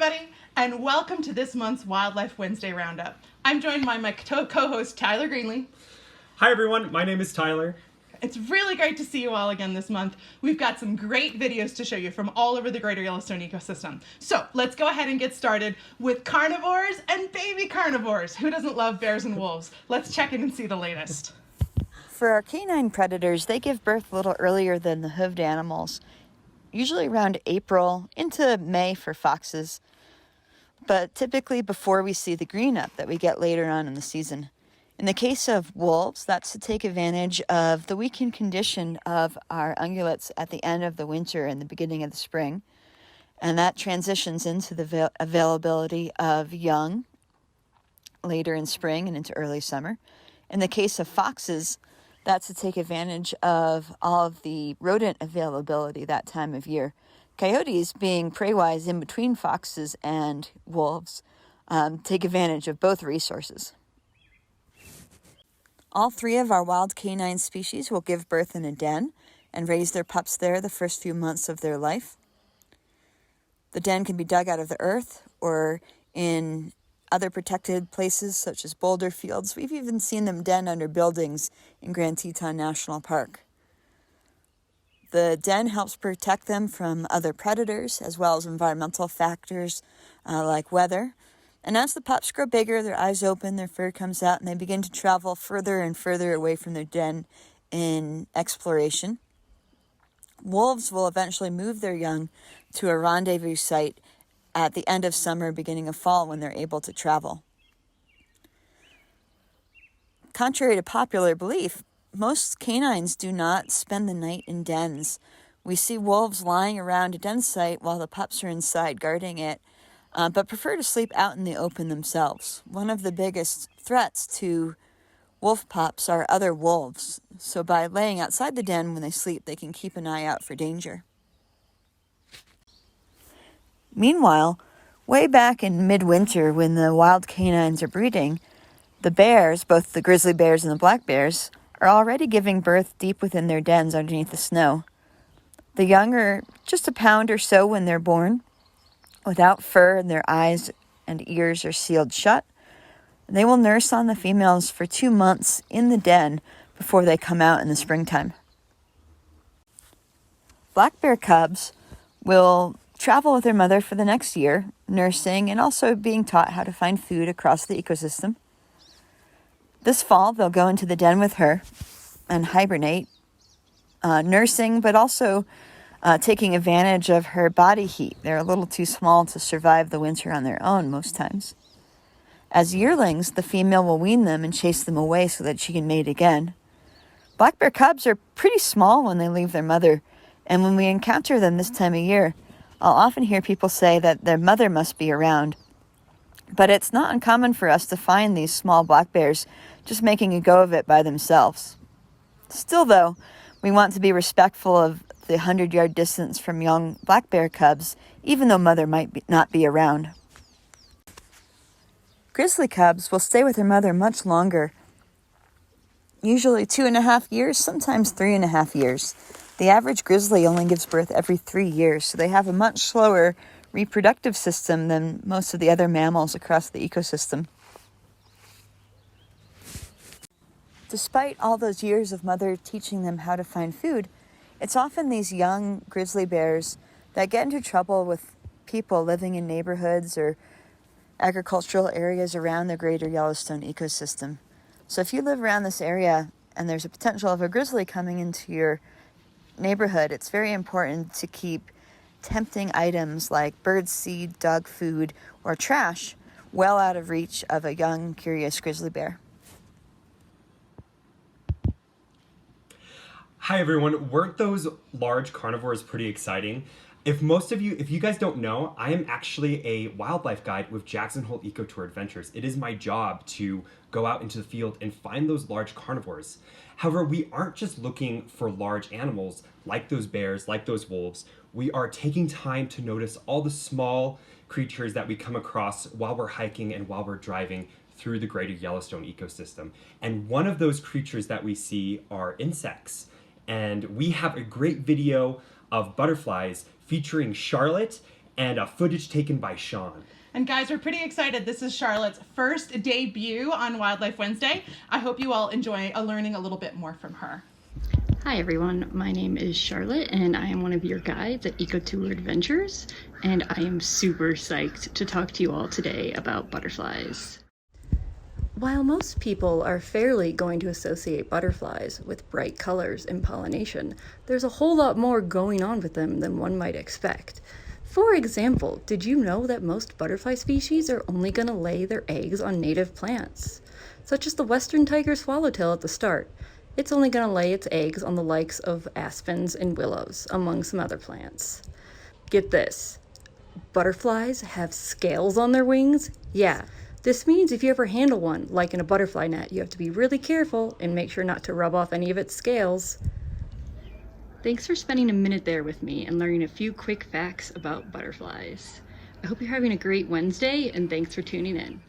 everybody, and welcome to this month's Wildlife Wednesday Roundup. I'm joined by my co-host, Tyler Greenlee. Hi everyone, my name is Tyler. It's really great to see you all again this month. We've got some great videos to show you from all over the greater Yellowstone ecosystem. So let's go ahead and get started with carnivores and baby carnivores. Who doesn't love bears and wolves? Let's check in and see the latest. For our canine predators, they give birth a little earlier than the hoofed animals, usually around April into May for foxes, but typically before we see the green up that we get later on in the season. In the case of wolves, that's to take advantage of the weakened condition of our ungulates at the end of the winter and the beginning of the spring, and that transitions into the availability of young later in spring and into early summer. In the case of foxes, that's to take advantage of all of the rodent availability that time of year. Coyotes, being prey-wise in between foxes and wolves, take advantage of both resources. All three of our wild canine species will give birth in a den and raise their pups there the first few months of their life. The den can be dug out of the earth or in other protected places such as boulder fields. We've even seen them den under buildings in Grand Teton National Park. The den helps protect them from other predators as well as environmental factors like weather. And as the pups grow bigger, their eyes open, their fur comes out, and they begin to travel further and further away from their den in exploration. Wolves will eventually move their young to a rendezvous site at the end of summer, beginning of fall, when they're able to travel. Contrary to popular belief, most canines do not spend the night in dens. We see wolves lying around a den site while the pups are inside guarding it, but prefer to sleep out in the open themselves. One of the biggest threats to wolf pups are other wolves, so by laying outside the den when they sleep, they can keep an eye out for danger. Meanwhile, way back in midwinter when the wild canines are breeding, the bears, both the grizzly bears and the black bears, are already giving birth deep within their dens underneath the snow. The young are just a pound or so when they're born, without fur, and their eyes and ears are sealed shut. They will nurse on the females for 2 months in the den before they come out in the springtime. Black bear cubs will travel with their mother for the next year, nursing and also being taught how to find food across the ecosystem. This fall, they'll go into the den with her and hibernate, nursing, but also taking advantage of her body heat. They're a little too small to survive the winter on their own most times. As yearlings, the female will wean them and chase them away so that she can mate again. Black bear cubs are pretty small when they leave their mother, and when we encounter them this time of year, I'll often hear people say that their mother must be around. But it's not uncommon for us to find these small black bears just making a go of it by themselves. Still, though, we want to be respectful of the 100-yard distance from young black bear cubs, even though mother might not be around. Grizzly cubs will stay with their mother much longer, usually 2.5 years, sometimes 3.5 years. The average grizzly only gives birth every 3 years, so they have a much slower reproductive system than most of the other mammals across the ecosystem. Despite all those years of mother teaching them how to find food, it's often these young grizzly bears that get into trouble with people living in neighborhoods or agricultural areas around the greater Yellowstone ecosystem. So if you live around this area and there's a potential of a grizzly coming into your neighborhood, it's very important to keep tempting items like bird seed, dog food, or trash well out of reach of a young, curious grizzly bear. Hi everyone, weren't those large carnivores pretty exciting? If you guys don't know, I am actually a wildlife guide with Jackson Hole Eco Tour Adventures. It is my job to go out into the field and find those large carnivores. However, we aren't just looking for large animals like those bears, like those wolves. We are taking time to notice all the small creatures that we come across while we're hiking and while we're driving through the greater Yellowstone ecosystem. And one of those creatures that we see are insects. And we have a great video of butterflies featuring Charlotte and footage taken by Sean. And guys, we're pretty excited. This is Charlotte's first debut on Wildlife Wednesday. I hope you all enjoy learning a little bit more from her. Hi everyone, my name is Charlotte and I am one of your guides at EcoTour Adventures, and I am super psyched to talk to you all today about butterflies. While most people are fairly going to associate butterflies with bright colors and pollination, there's a whole lot more going on with them than one might expect. For example, did you know that most butterfly species are only going to lay their eggs on native plants? Such as the western tiger swallowtail at the start. It's only going to lay its eggs on the likes of aspens and willows, among some other plants. Get this, butterflies have scales on their wings? Yeah, this means if you ever handle one, like in a butterfly net, you have to be really careful and make sure not to rub off any of its scales. Thanks for spending a minute there with me and learning a few quick facts about butterflies. I hope you're having a great Wednesday, and thanks for tuning in.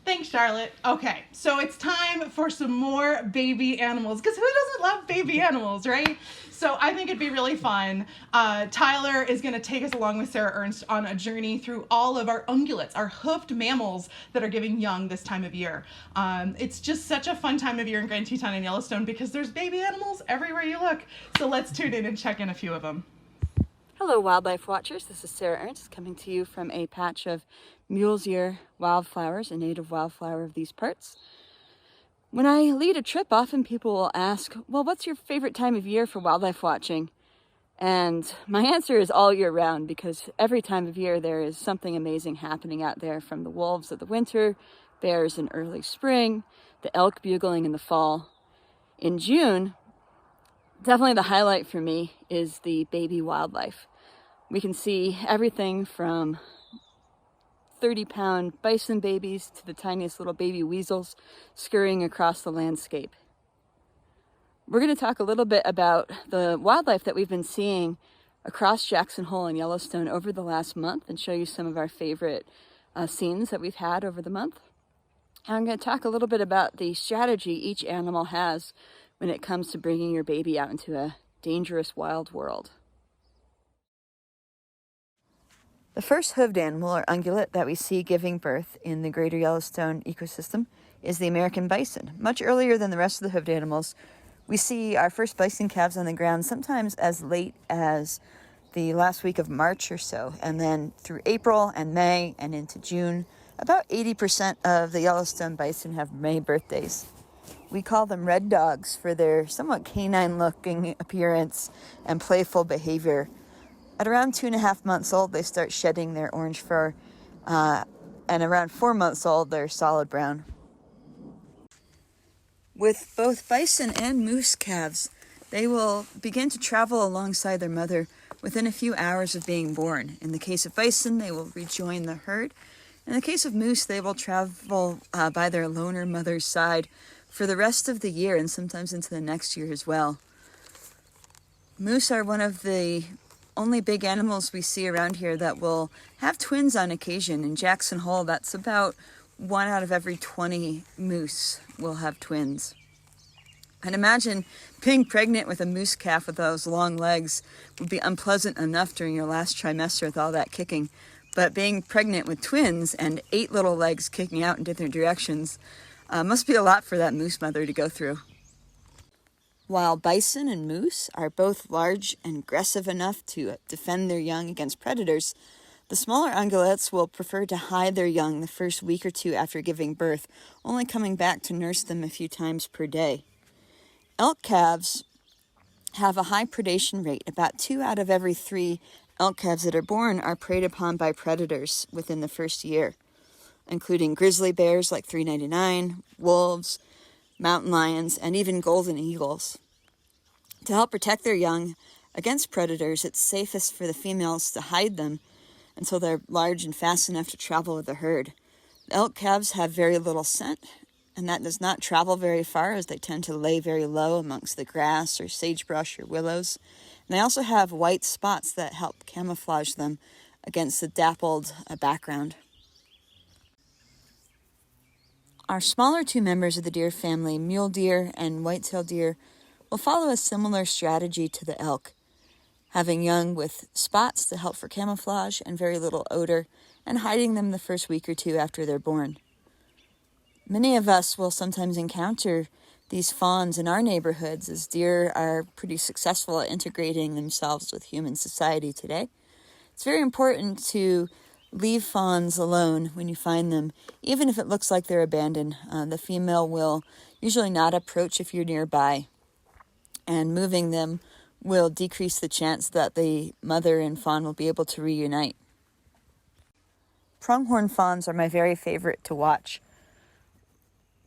Thanks, Charlotte. Okay, so it's time for some more baby animals, because who doesn't love baby animals, right? So I think it'd be really fun. Tyler is going to take us along with Sarah Ernst on a journey through all of our ungulates, our hoofed mammals that are giving young this time of year. It's just such a fun time of year in Grand Teton and Yellowstone because there's baby animals everywhere you look. So let's tune in and check in a few of them. Hello, wildlife watchers. This is Sarah Ernst coming to you from a patch of mule's ear wildflowers, a native wildflower of these parts. When I lead a trip, often people will ask, well, what's your favorite time of year for wildlife watching? And my answer is all year round, because every time of year there is something amazing happening out there, from the wolves of the winter, bears in early spring, the elk bugling in the fall. In June, definitely the highlight for me is the baby wildlife. We can see everything from 30-pound bison babies to the tiniest little baby weasels scurrying across the landscape. We're going to talk a little bit about the wildlife that we've been seeing across Jackson Hole and Yellowstone over the last month and show you some of our favorite scenes that we've had over the month. And I'm going to talk a little bit about the strategy each animal has when it comes to bringing your baby out into a dangerous wild world. The first hoofed animal or ungulate that we see giving birth in the greater Yellowstone ecosystem is the American bison. Much earlier than the rest of the hoofed animals, we see our first bison calves on the ground sometimes as late as the last week of March or so, and then through April and May and into June, about 80% of the Yellowstone bison have May birthdays. We call them red dogs for their somewhat canine-looking appearance and playful behavior. At around 2.5 months old, they start shedding their orange fur, and around 4 months old, they're solid brown. With both bison and moose calves, they will begin to travel alongside their mother within a few hours of being born. In the case of bison, they will rejoin the herd. In the case of moose, they will travel by their loner mother's side for the rest of the year and sometimes into the next year as well. Moose are one of the only big animals we see around here that will have twins on occasion. In Jackson Hole, that's about 1 out of every 20 moose will have twins. I'd imagine being pregnant with a moose calf with those long legs would be unpleasant enough during your last trimester with all that kicking. But being pregnant with twins and 8 little legs kicking out in different directions must be a lot for that moose mother to go through. While bison and moose are both large and aggressive enough to defend their young against predators, the smaller ungulates will prefer to hide their young the first week or two after giving birth, only coming back to nurse them a few times per day. Elk calves have a high predation rate. About 2 out of every 3 elk calves that are born are preyed upon by predators within the first year, including grizzly bears like 399, wolves, mountain lions, and even golden eagles. To help protect their young against predators, it's safest for the females to hide them until they're large and fast enough to travel with the herd. The elk calves have very little scent, and that does not travel very far as they tend to lay very low amongst the grass or sagebrush or willows. And they also have white spots that help camouflage them against the dappled background. Our smaller 2 members of the deer family, mule deer and white-tailed deer, will follow a similar strategy to the elk. having young with spots to help for camouflage and very little odor, and hiding them the first week or two after they're born. Many of us will sometimes encounter these fawns in our neighborhoods, as deer are pretty successful at integrating themselves with human society today. It's very important to leave fawns alone when you find them, even if it looks like they're abandoned. The female will usually not approach if you're nearby, and moving them will decrease the chance that the mother and fawn will be able to reunite. Pronghorn fawns are my very favorite to watch.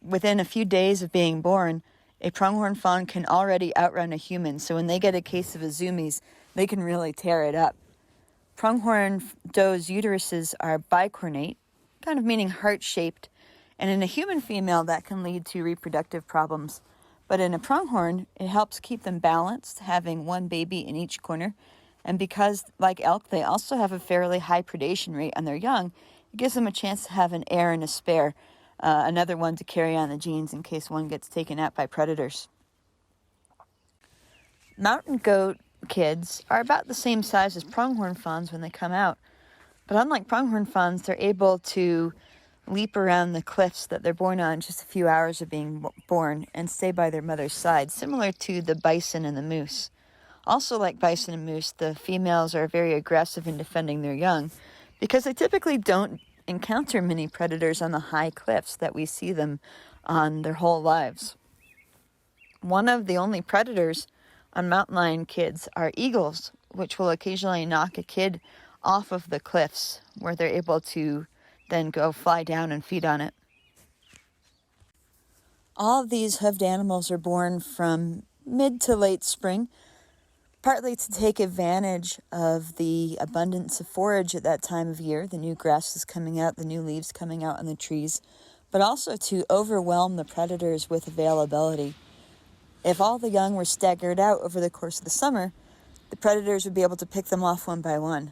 Within a few days of being born, a pronghorn fawn can already outrun a human, so when they get a case of a zoomies, they can really tear it up. Pronghorn does' uteruses are bicornate, kind of meaning heart-shaped, and in a human female that can lead to reproductive problems. But in a pronghorn, it helps keep them balanced, having one baby in each corner, and because, like elk, they also have a fairly high predation rate on their young, it gives them a chance to have an heir and a spare, another one to carry on the genes in case one gets taken out by predators. Mountain goat kids are about the same size as pronghorn fawns when they come out, but unlike pronghorn fawns, they're able to leap around the cliffs that they're born on just a few hours of being born and stay by their mother's side, similar to the bison and the moose. Also, like bison and moose, the females are very aggressive in defending their young because they typically don't encounter many predators on the high cliffs that we see them on their whole lives. One of the only predators on mountain lion kids are eagles, which will occasionally knock a kid off of the cliffs where they're able to then go fly down and feed on it. All of these hoofed animals are born from mid to late spring, partly to take advantage of the abundance of forage at that time of year, the new grasses coming out, the new leaves coming out on the trees, but also to overwhelm the predators with availability. If all the young were staggered out over the course of the summer, the predators would be able to pick them off one by one.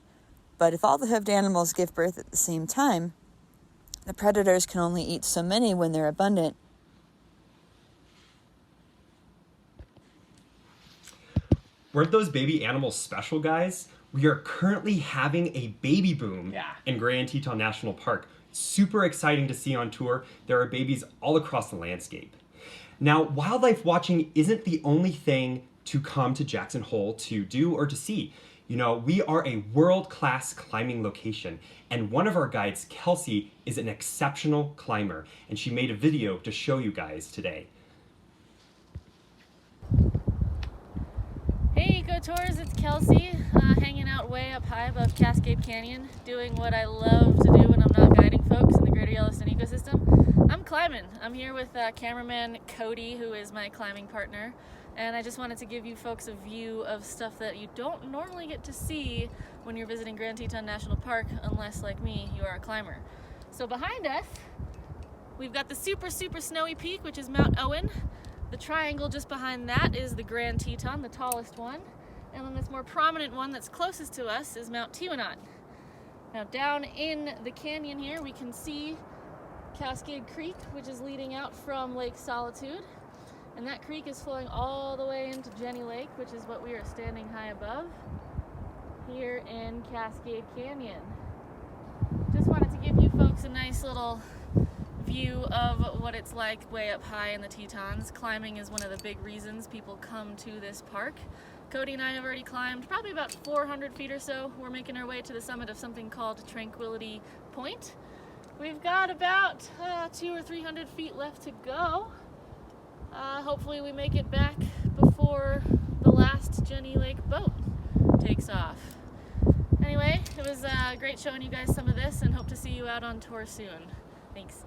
But if all the hoofed animals give birth at the same time, the predators can only eat so many when they're abundant. Weren't those baby animals special, guys? We are currently having a baby boom in Grand Teton National Park. Super exciting to see on tour. There are babies all across the landscape. Now, wildlife watching isn't the only thing to come to Jackson Hole to do or to see. You know, we are a world-class climbing location, and one of our guides, Kelsey, is an exceptional climber, and she made a video to show you guys today. Hey Eco-Tours, it's Kelsey, hanging out way up high above Cascade Canyon, doing what I love to do when I'm not guiding folks in the greater Yellowstone ecosystem. I'm climbing. I'm here with cameraman Cody, who is my climbing partner, and I just wanted to give you folks a view of stuff that you don't normally get to see when you're visiting Grand Teton National Park, unless, like me, you are a climber. So behind us, we've got the super snowy peak, which is Mount Owen. The triangle just behind that is the Grand Teton, the tallest one. And then this more prominent one that's closest to us is Mount Teton. Now down in the canyon here, we can see Cascade Creek, which is leading out from Lake Solitude. And that creek is flowing all the way into Jenny Lake, which is what we are standing high above here in Cascade Canyon. Just wanted to give you folks a nice little view of what it's like way up high in the Tetons. Climbing is one of the big reasons people come to this park. Cody and I have already climbed probably about 400 feet or so. We're making our way to the summit of something called Tranquility Point. We've got about 200 or 300 feet left to go. Hopefully we make it back before the last Jenny Lake boat takes off. Anyway, it was great showing you guys some of this, and hope to see you out on tour soon. Thanks.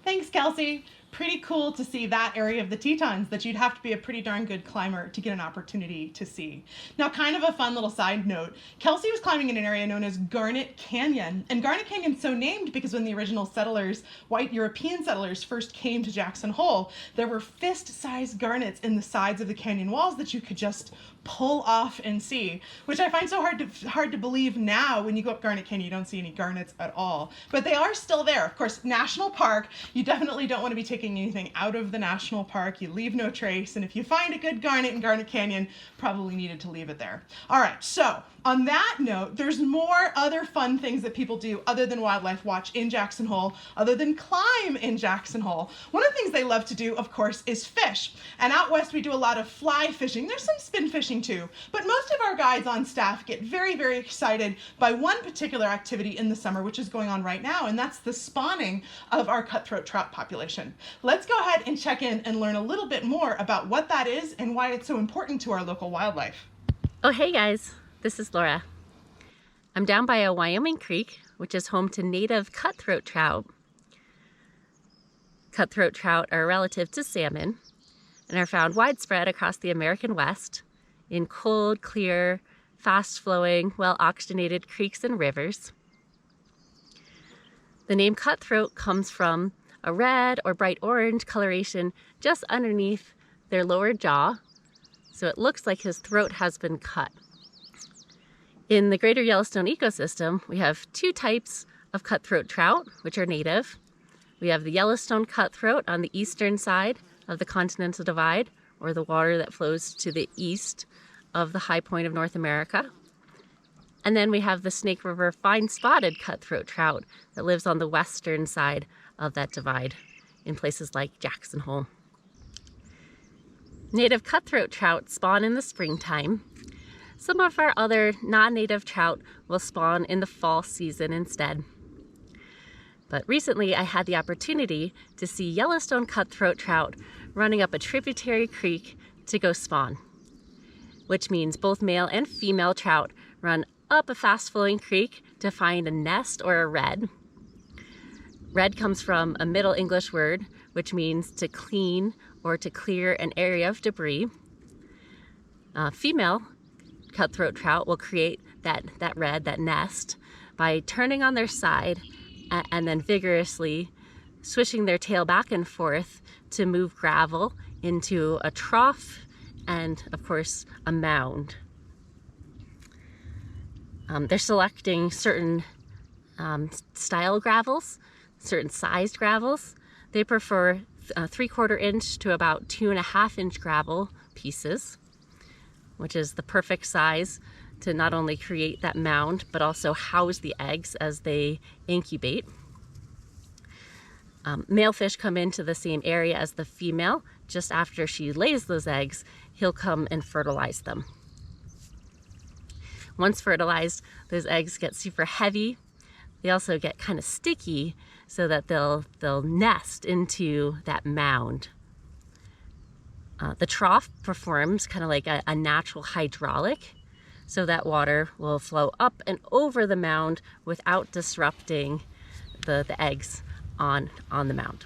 Thanks, Kelsey. Pretty cool to see that area of the Tetons that you'd have to be a pretty darn good climber to get an opportunity to see. Now, kind of a fun little side note, Kelsey was climbing in an area known as Garnet Canyon. And Garnet Canyon's so named because when the original settlers, white European settlers, first came to Jackson Hole, there were fist-sized garnets in the sides of the canyon walls that you could just pull off and see, which I find so hard to believe now. When you go up Garnet Canyon, you don't see any garnets at all. But they are still there. Of course, National Park, you definitely don't want to be taking taking anything out of the national park. You leave no trace, and if you find a good garnet in Garnet Canyon, probably needed to leave it there. All right, so on that note, there's more other fun things that people do other than wildlife watch in Jackson Hole, other than climb in Jackson Hole. One of the things they love to do, of course, is fish. And out west, we do a lot of fly fishing. There's some spin fishing too, but most of our guides on staff get very, very excited by one particular activity in the summer, which is going on right now, and that's the spawning of our cutthroat trout population. Let's go ahead and check in and learn a little bit more about what that is and why it's so important to our local wildlife. Oh, hey guys, this is Laura. I'm down by a Wyoming creek, which is home to native cutthroat trout. Cutthroat trout are relative to salmon and are found widespread across the American West in cold, clear, fast-flowing, well-oxygenated creeks and rivers. The name cutthroat comes from a red or bright orange coloration just underneath their lower jaw, so it looks like his throat has been cut. In the greater Yellowstone ecosystem, we have two types of cutthroat trout, which are native. We have the Yellowstone cutthroat on the eastern side of the Continental Divide, or the water that flows to the east of the high point of North America. And then we have the Snake River fine-spotted cutthroat trout that lives on the western side of that divide in places like Jackson Hole. Native cutthroat trout spawn in the springtime. Some of our other non-native trout will spawn in the fall season instead. But recently I had the opportunity to see Yellowstone cutthroat trout running up a tributary creek to go spawn, which means both male and female trout run up a fast-flowing creek to find a nest or a redd. Redd comes from a Middle English word, which means to clean or to clear an area of debris. Female cutthroat trout will create that redd, that nest, by turning on their side and then vigorously swishing their tail back and forth to move gravel into a trough and, of course, a mound. They're selecting certain style gravels, certain sized gravels. They prefer 3/4 inch to about 2.5 inch gravel pieces, which is the perfect size to not only create that mound, but also house the eggs as they incubate. Male fish come into the same area as the female. Just after she lays those eggs, he'll come and fertilize them. Once fertilized, those eggs get super heavy. They also get kind of sticky so that they'll nest into that mound. The trough performs kind of like a natural hydraulic, so that water will flow up and over the mound without disrupting the eggs on the mound.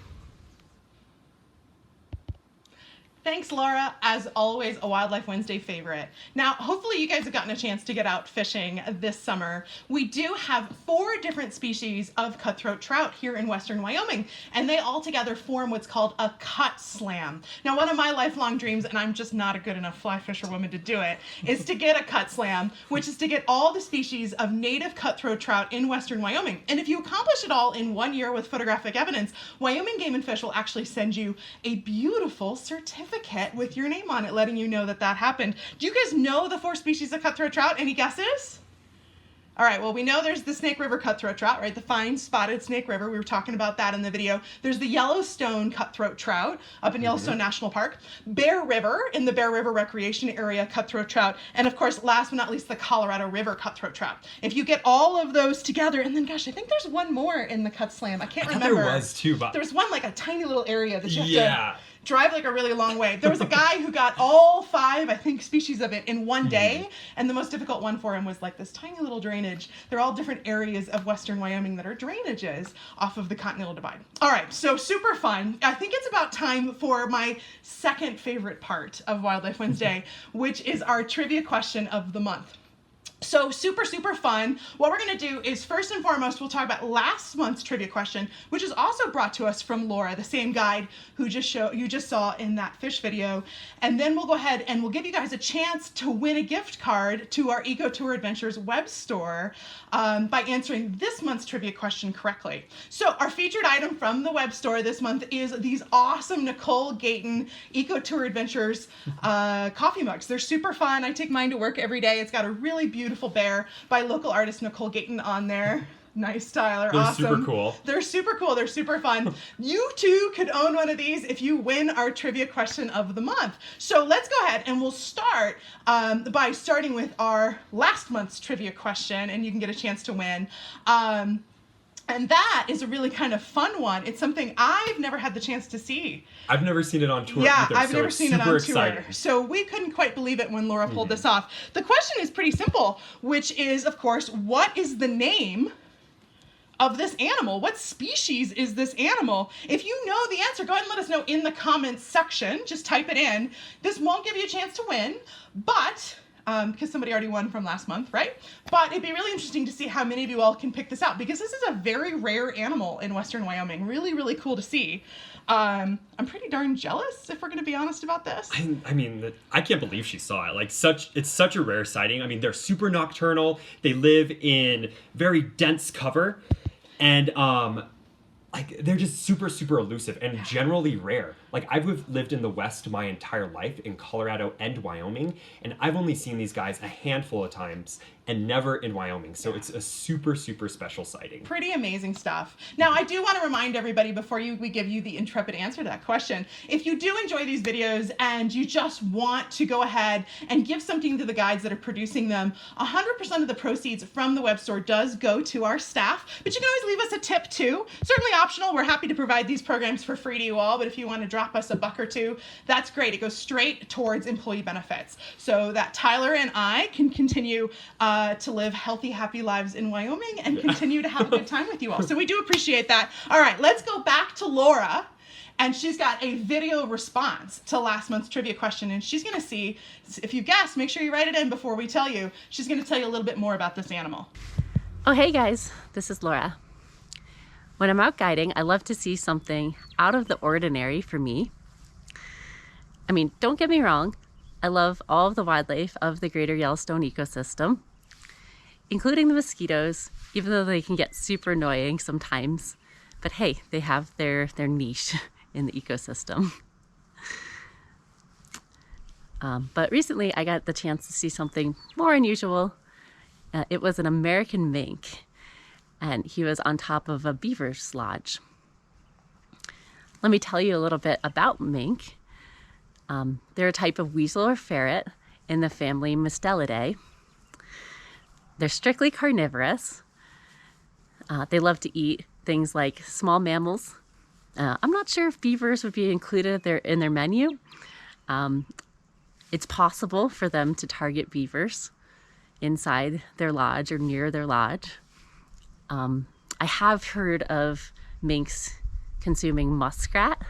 Thanks, Laura. As always, a Wildlife Wednesday favorite. Now, hopefully you guys have gotten a chance to get out fishing this summer. We do have 4 different species of cutthroat trout here in western Wyoming, and they all together form what's called a cut slam. Now, one of my lifelong dreams, and I'm just not a good enough fly fisherwoman to do it, is to get a cut slam, which is to get all the species of native cutthroat trout in western Wyoming. And if you accomplish it all in 1 year with photographic evidence, Wyoming Game and Fish will actually send you a beautiful certificate with your name on it, letting you know that that happened. Do you guys know the 4 species of cutthroat trout? Any guesses? All right, well, we know there's the Snake River cutthroat trout, right? The fine spotted Snake River. We were talking about that in the video. There's the Yellowstone cutthroat trout up in Yellowstone National Park. Bear River in the Bear River Recreation Area cutthroat trout. And of course, last but not least, the Colorado River cutthroat trout. If you get all of those together, and then gosh, I think there's one more in the cut slam. I can't remember. There was too, but there's one like a tiny little area that you have to drive like a really long way. There was a guy who got all 5, I think, species of it in one day, and the most difficult one for him was like this tiny little drainage. They're all different areas of western Wyoming that are drainages off of the Continental Divide. All right, so super fun. I think it's about time for my second favorite part of Wildlife Wednesday, which is our trivia question of the month. So super, super fun. What we're gonna do is first and foremost, we'll talk about last month's trivia question, which is also brought to us from Laura, the same guide who you just saw in that fish video. And then we'll go ahead and we'll give you guys a chance to win a gift card to our Eco Tour Adventures web store by answering this month's trivia question correctly. So our featured item from the web store this month is these awesome Nicole Gayton Eco Tour Adventures coffee mugs. They're super fun. I take mine to work every day. It's got a really beautiful bear by local artist Nicole Gayton on there. Nice, Tyler. They're awesome. super cool. They're super cool. They're super fun. You too could own one of these if you win our trivia question of the month. So let's go ahead and we'll start by starting with our last month's trivia question, and you can get a chance to win. And that is a really kind of fun one. It's something I've never had the chance to see. I've never seen it on tour Yeah, either, I've so never it's seen it on super tour. exciting. So we couldn't quite believe it when Laura pulled this off. The question is pretty simple, which is, of course, what is the name of this animal? What species is this animal? If you know the answer, go ahead and let us know in the comments section. Just type it in. This won't give you a chance to win, but because somebody already won from last month, right? But it'd be really interesting to see how many of you all can pick this out, because this is a very rare animal in Western Wyoming. Really, really cool to see. I'm pretty darn jealous, if we're going to be honest about this. I mean, I can't believe she saw it. Like, it's such a rare sighting. I mean, they're super nocturnal. They live in very dense cover, and like, they're just super, super elusive and generally rare. Like, I've lived in the West my entire life, in Colorado and Wyoming, and I've only seen these guys a handful of times and never in Wyoming. So it's a super, super special sighting. Pretty amazing stuff. Now, I do want to remind everybody before we give you the intrepid answer to that question, if you do enjoy these videos and you just want to go ahead and give something to the guides that are producing them, 100% of the proceeds from the web store does go to our staff, but you can always leave us a tip too. Certainly optional. We're happy to provide these programs for free to you all, but if you want to drop us a buck or two, that's great. It goes straight towards employee benefits so that Tyler and I can continue to live healthy, happy lives in Wyoming and continue to have a good time with you all. So we do appreciate that. All right, let's go back to Laura, and she's got a video response to last month's trivia question, and she's going to see, if you guessed, make sure you write it in before we tell you. She's going to tell you a little bit more about this animal. Oh, hey guys, this is Laura. When I'm out guiding, I love to see something out of the ordinary for me. I mean, don't get me wrong, I love all of the wildlife of the greater Yellowstone ecosystem, including the mosquitoes, even though they can get super annoying sometimes. But hey, they have their niche in the ecosystem. But recently I got the chance to see something more unusual. It was an American mink, and he was on top of a beaver's lodge. Let me tell you a little bit about mink. They're a type of weasel or ferret in the family Mustelidae. They're strictly carnivorous. They love to eat things like small mammals. I'm not sure if beavers would be included in their menu. It's possible for them to target beavers inside their lodge or near their lodge. I have heard of minks consuming muskrat,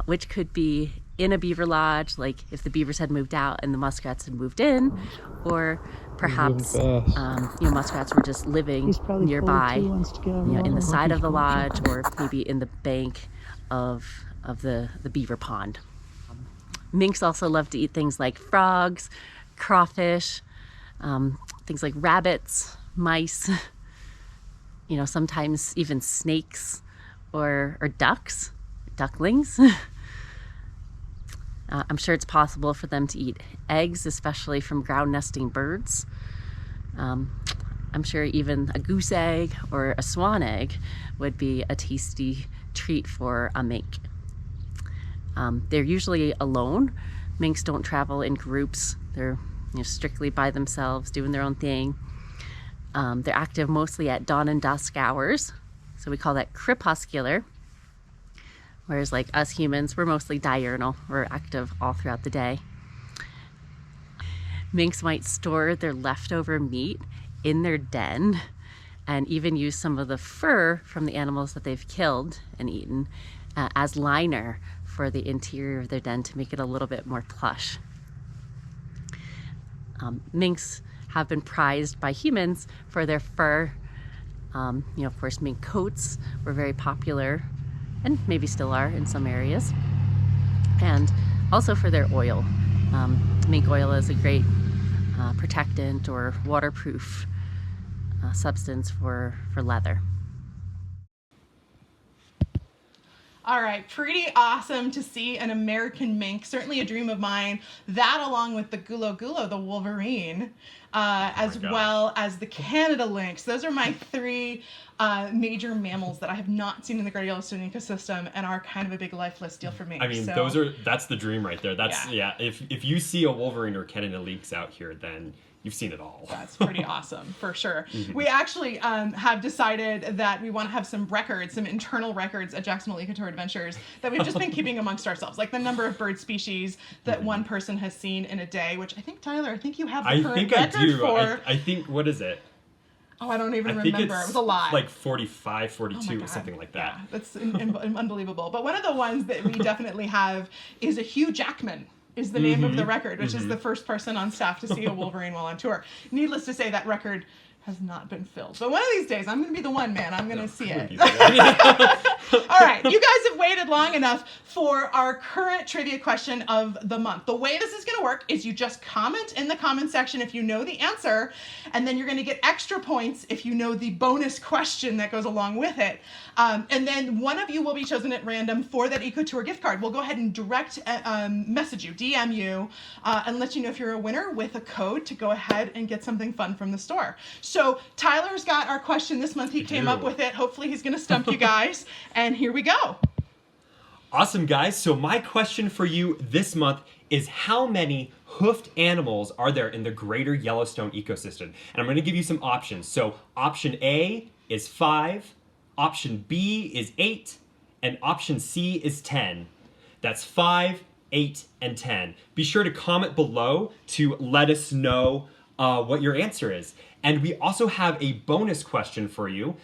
which could be in a beaver lodge, like if the beavers had moved out and the muskrats had moved in, or perhaps muskrats were just living nearby, in the side of the lodge, or maybe in the bank of the beaver pond. Minks also love to eat things like frogs, crawfish, things like rabbits, mice, sometimes even snakes or ducklings. I'm sure it's possible for them to eat eggs, especially from ground nesting birds. I'm sure even a goose egg or a swan egg would be a tasty treat for a mink. They're usually alone. Minks don't travel in groups. They're strictly by themselves, doing their own thing. They're active mostly at dawn and dusk hours, so we call that crepuscular. Whereas like us humans, we're mostly diurnal. We're active all throughout the day. Minks might store their leftover meat in their den and even use some of the fur from the animals that they've killed and eaten as liner for the interior of their den to make it a little bit more plush. Minks have been prized by humans for their fur. Of course, mink coats were very popular and maybe still are in some areas. And also for their oil. Mink oil is a great protectant or waterproof substance for leather. All right, pretty awesome to see an American mink. Certainly a dream of mine. That along with the gulo, the wolverine, as well as the Canada lynx. Those are my three major mammals that I have not seen in the Greater Yellowstone ecosystem and are kind of a big lifeless deal for me. I mean, that's the dream right there. That's if you see a wolverine or Canada lynx out here, then you've seen it all. That's pretty awesome, for sure. We actually have decided that we want to have some records, some internal records at Jacksonville Ecotour Adventures that we've just been keeping amongst ourselves, like the number of bird species that one person has seen in a day, which I think, Tyler, you have the current record for. I think, what is it? Oh, I don't even remember. It was a lot. Like 45, 42, or something like that. Yeah, that's unbelievable. But one of the ones that we definitely have is a Hugh Jackman. Is the name of the record, which is the first person on staff to see a wolverine while on tour. Needless to say, that record has not been filled. But one of these days, I'm going to be the one, man. I'm going to see it. All right, you guys have waited long enough for our current trivia question of the month. The way this is going to work is you just comment in the comment section if you know the answer, and then you're going to get extra points if you know the bonus question that goes along with it. And then one of you will be chosen at random for that EcoTour gift card. We'll go ahead and direct message you, DM you, and let you know if you're a winner with a code to go ahead and get something fun from the store. So Tyler's got our question this month. He came up with it. Hopefully he's going to stump you guys. And here we go. Awesome, guys. So my question for you this month is how many hoofed animals are there in the greater Yellowstone ecosystem? And I'm going to give you some options. So option A is 5, option B is 8, and option C is 10. That's 5, 8, and 10. Be sure to comment below to let us know what your answer is. And we also have a bonus question for you.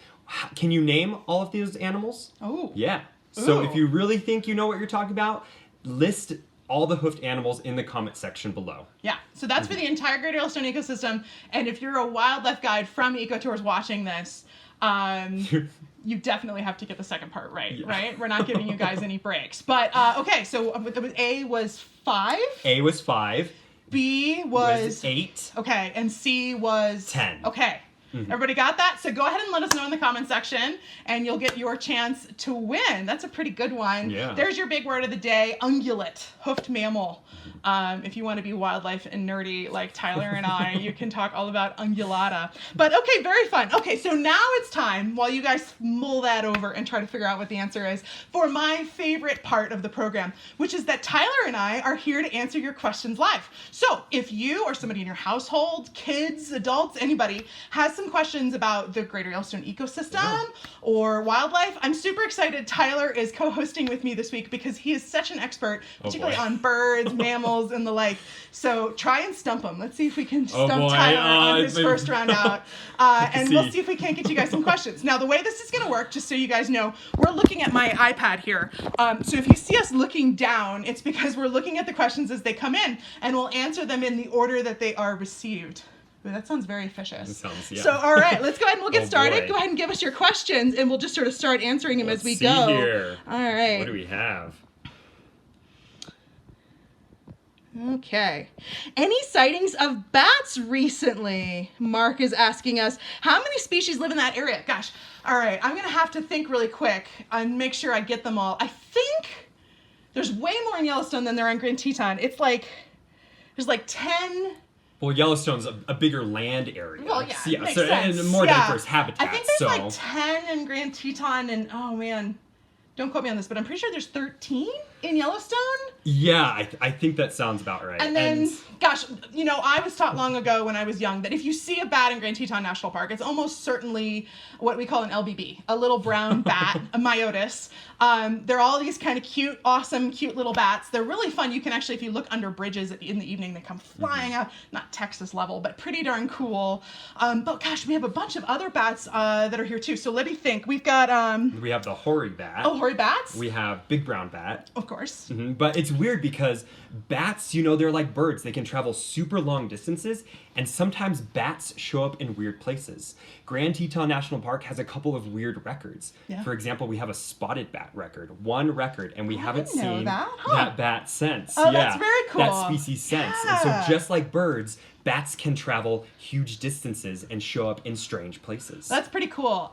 Can you name all of these animals? Oh. Yeah. So Ooh. if you really think you know what you're talking about, list all the hoofed animals in the comment section below. Yeah, so that's for the entire Greater Yellowstone ecosystem. And if you're a wildlife guide from EcoTours watching this, you definitely have to get the second part right, right? We're not giving you guys any breaks. But, okay, so A was 5. A was 5. B was 8. Okay, and C was 10. Okay. Everybody got that? So go ahead and let us know in the comment section, and you'll get your chance to win. That's a pretty good one. Yeah. There's your big word of the day, ungulate, hoofed mammal. If you want to be wildlife and nerdy like Tyler and I, you can talk all about ungulata. But okay, very fun. Okay, so now it's time, while you guys mull that over and try to figure out what the answer is, for my favorite part of the program, which is that Tyler and I are here to answer your questions live. So if you or somebody in your household, kids, adults, anybody, has some questions about the Greater Yellowstone ecosystem or wildlife, I'm super excited. Tyler is co-hosting with me this week because he is such an expert, particularly on birds, mammals, and the like. So try and stump him. Let's see if we can stump Tyler on his first round out. And we'll see if we can't get you guys some questions. Now, the way this is going to work, just so you guys know, we're looking at my iPad here. So if you see us looking down, it's because we're looking at the questions as they come in, and we'll answer them in the order that they are received. Ooh, that sounds very officious. So, all right, let's go ahead and we'll get started. Boy. Go ahead and give us your questions, and we'll just sort of start answering them as we see go. Here. All right. What do we have? Okay. Any sightings of bats recently? Mark is asking us, how many species live in that area? Gosh. All right, I'm going to have to think really quick and make sure I get them all. I think there's way more in Yellowstone than there are in Grand Teton. It's like, there's like 10... Well, Yellowstone's a bigger land area. Well, yeah, makes sense. And more diverse habitats. I think there's like 10 in Grand Teton, and oh man, don't quote me on this, but I'm pretty sure there's 13 in Yellowstone. Yeah, I think that sounds about right. And then, gosh, you know, I was taught long ago when I was young that if you see a bat in Grand Teton National Park, it's almost certainly what we call an LBB, a little brown bat, a Myotis. They're all these kind of cute, awesome, cute little bats. They're really fun. You can actually, if you look under bridges in the evening, they come flying out, not Texas level, but pretty darn cool. But gosh, we have a bunch of other bats that are here too. So let me think. We've got... we have the hoary bat. Oh, hoary bats? We have big brown bat. Of course. But it's weird because bats, you know, they're like birds. They can travel super long distances, and sometimes bats show up in weird places. Grand Teton National Park has a couple of weird records. Yeah. For example, we have a spotted bat record, one record, and we haven't didn't know seen that. bat since. Oh, that's very cool. That species since. And Yeah. so just like birds, bats can travel huge distances and show up in strange places. That's pretty cool.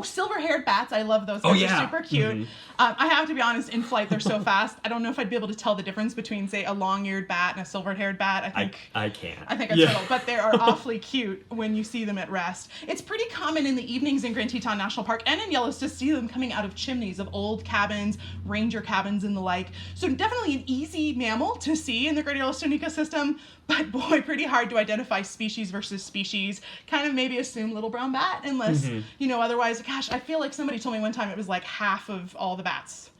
Silver-haired bats. I love those. They're super cute. I have to be honest, in flight, they're so fast. I don't know if I'd be able to tell the difference between, say, a long-eared bat and a silver-haired bat. I can't. I think it's turtle, but they are awfully cute when you see them at rest. It's pretty common in the evenings in Grand Teton National Park and in Yellowstone to see them coming out of chimneys of old cabins, ranger cabins, and the like. So definitely an easy mammal to see in the Greater Yellowstone ecosystem, but boy, pretty hard to identify species versus species. Kind of maybe assume little brown bat, unless, otherwise, gosh, I feel like somebody told me one time it was like half of all the bats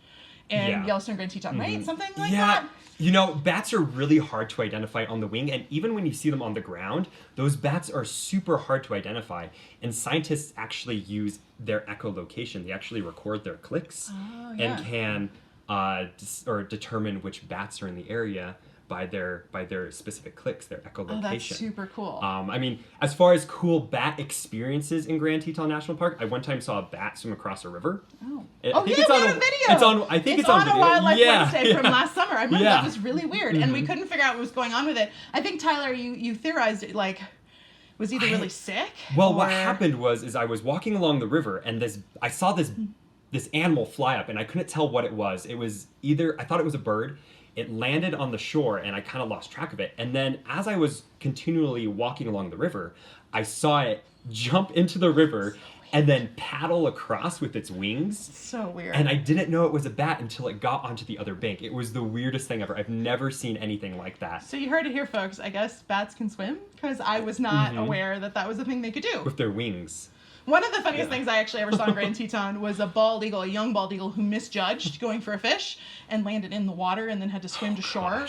in Yellowstone Grand Teton, right? Something like that. You know, bats are really hard to identify on the wing, and even when you see them on the ground, those bats are super hard to identify. And scientists actually use their echolocation. They actually record their clicks and can determine which bats are in the area by their specific clicks, their echolocation. Oh, that's super cool. I mean, as far as cool bat experiences in Grand Teton National Park, I one time saw a bat swim across a river. We have a video. It's on a Wildlife Wednesday from last summer. I remember that was really weird, and we couldn't figure out what was going on with it. I think, Tyler, you theorized it, like, was either really sick? Well, what happened was I was walking along the river, and I saw this animal fly up, and I couldn't tell what it was. It was either, I thought it was a bird. It landed on the shore, and I kind of lost track of it. And then as I was continually walking along the river, I saw it jump into the river and then paddle across with its wings. So weird. And I didn't know it was a bat until it got onto the other bank. It was the weirdest thing ever. I've never seen anything like that. So you heard it here, folks. I guess bats can swim, because I was not aware that was a thing they could do. With their wings. One of the funniest things I actually ever saw in Grand Teton was a bald eagle, a young bald eagle, who misjudged going for a fish and landed in the water and then had to swim to shore.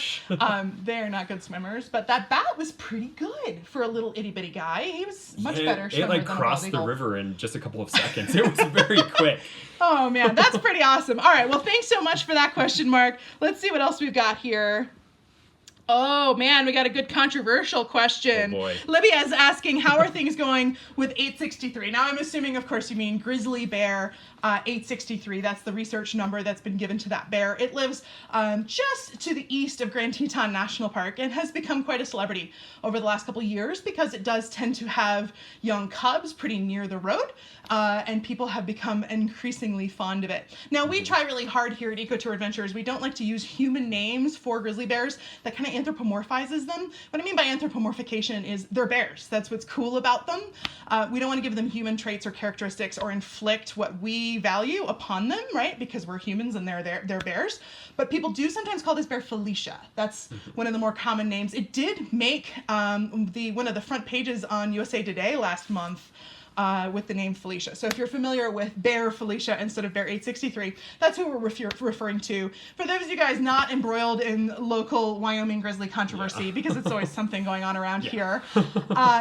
They're not good swimmers, but that bat was pretty good for a little itty bitty guy. He was much better swimmer It than crossed a the bald eagle. river in just a couple of seconds. It was very quick. Oh man, that's pretty awesome. All right, well, thanks so much for that question, Mark. Let's see what else we've got here. Oh man, we got a good controversial question. Oh boy. Libya is asking, how are things going with 863? Now I'm assuming, of course, you mean Grizzly Bear 863. That's the research number that's been given to that bear. It lives just to the east of Grand Teton National Park and has become quite a celebrity over the last couple years because it does tend to have young cubs pretty near the road, and people have become increasingly fond of it. Now, we try really hard here at EcoTour Adventures. We don't like to use human names for grizzly bears. That kind of anthropomorphizes them. What I mean by anthropomorphication is they're bears. That's what's cool about them. We don't want to give them human traits or characteristics or inflict what we value upon them, right? Because we're humans and they're bears. But people do sometimes call this bear Felicia. That's one of the more common names. It did make one of the front pages on USA Today last month with the name Felicia. So if you're familiar with Bear Felicia instead of Bear 863, that's who we're referring to. For those of you guys not embroiled in local Wyoming grizzly controversy, because it's always something going on around here,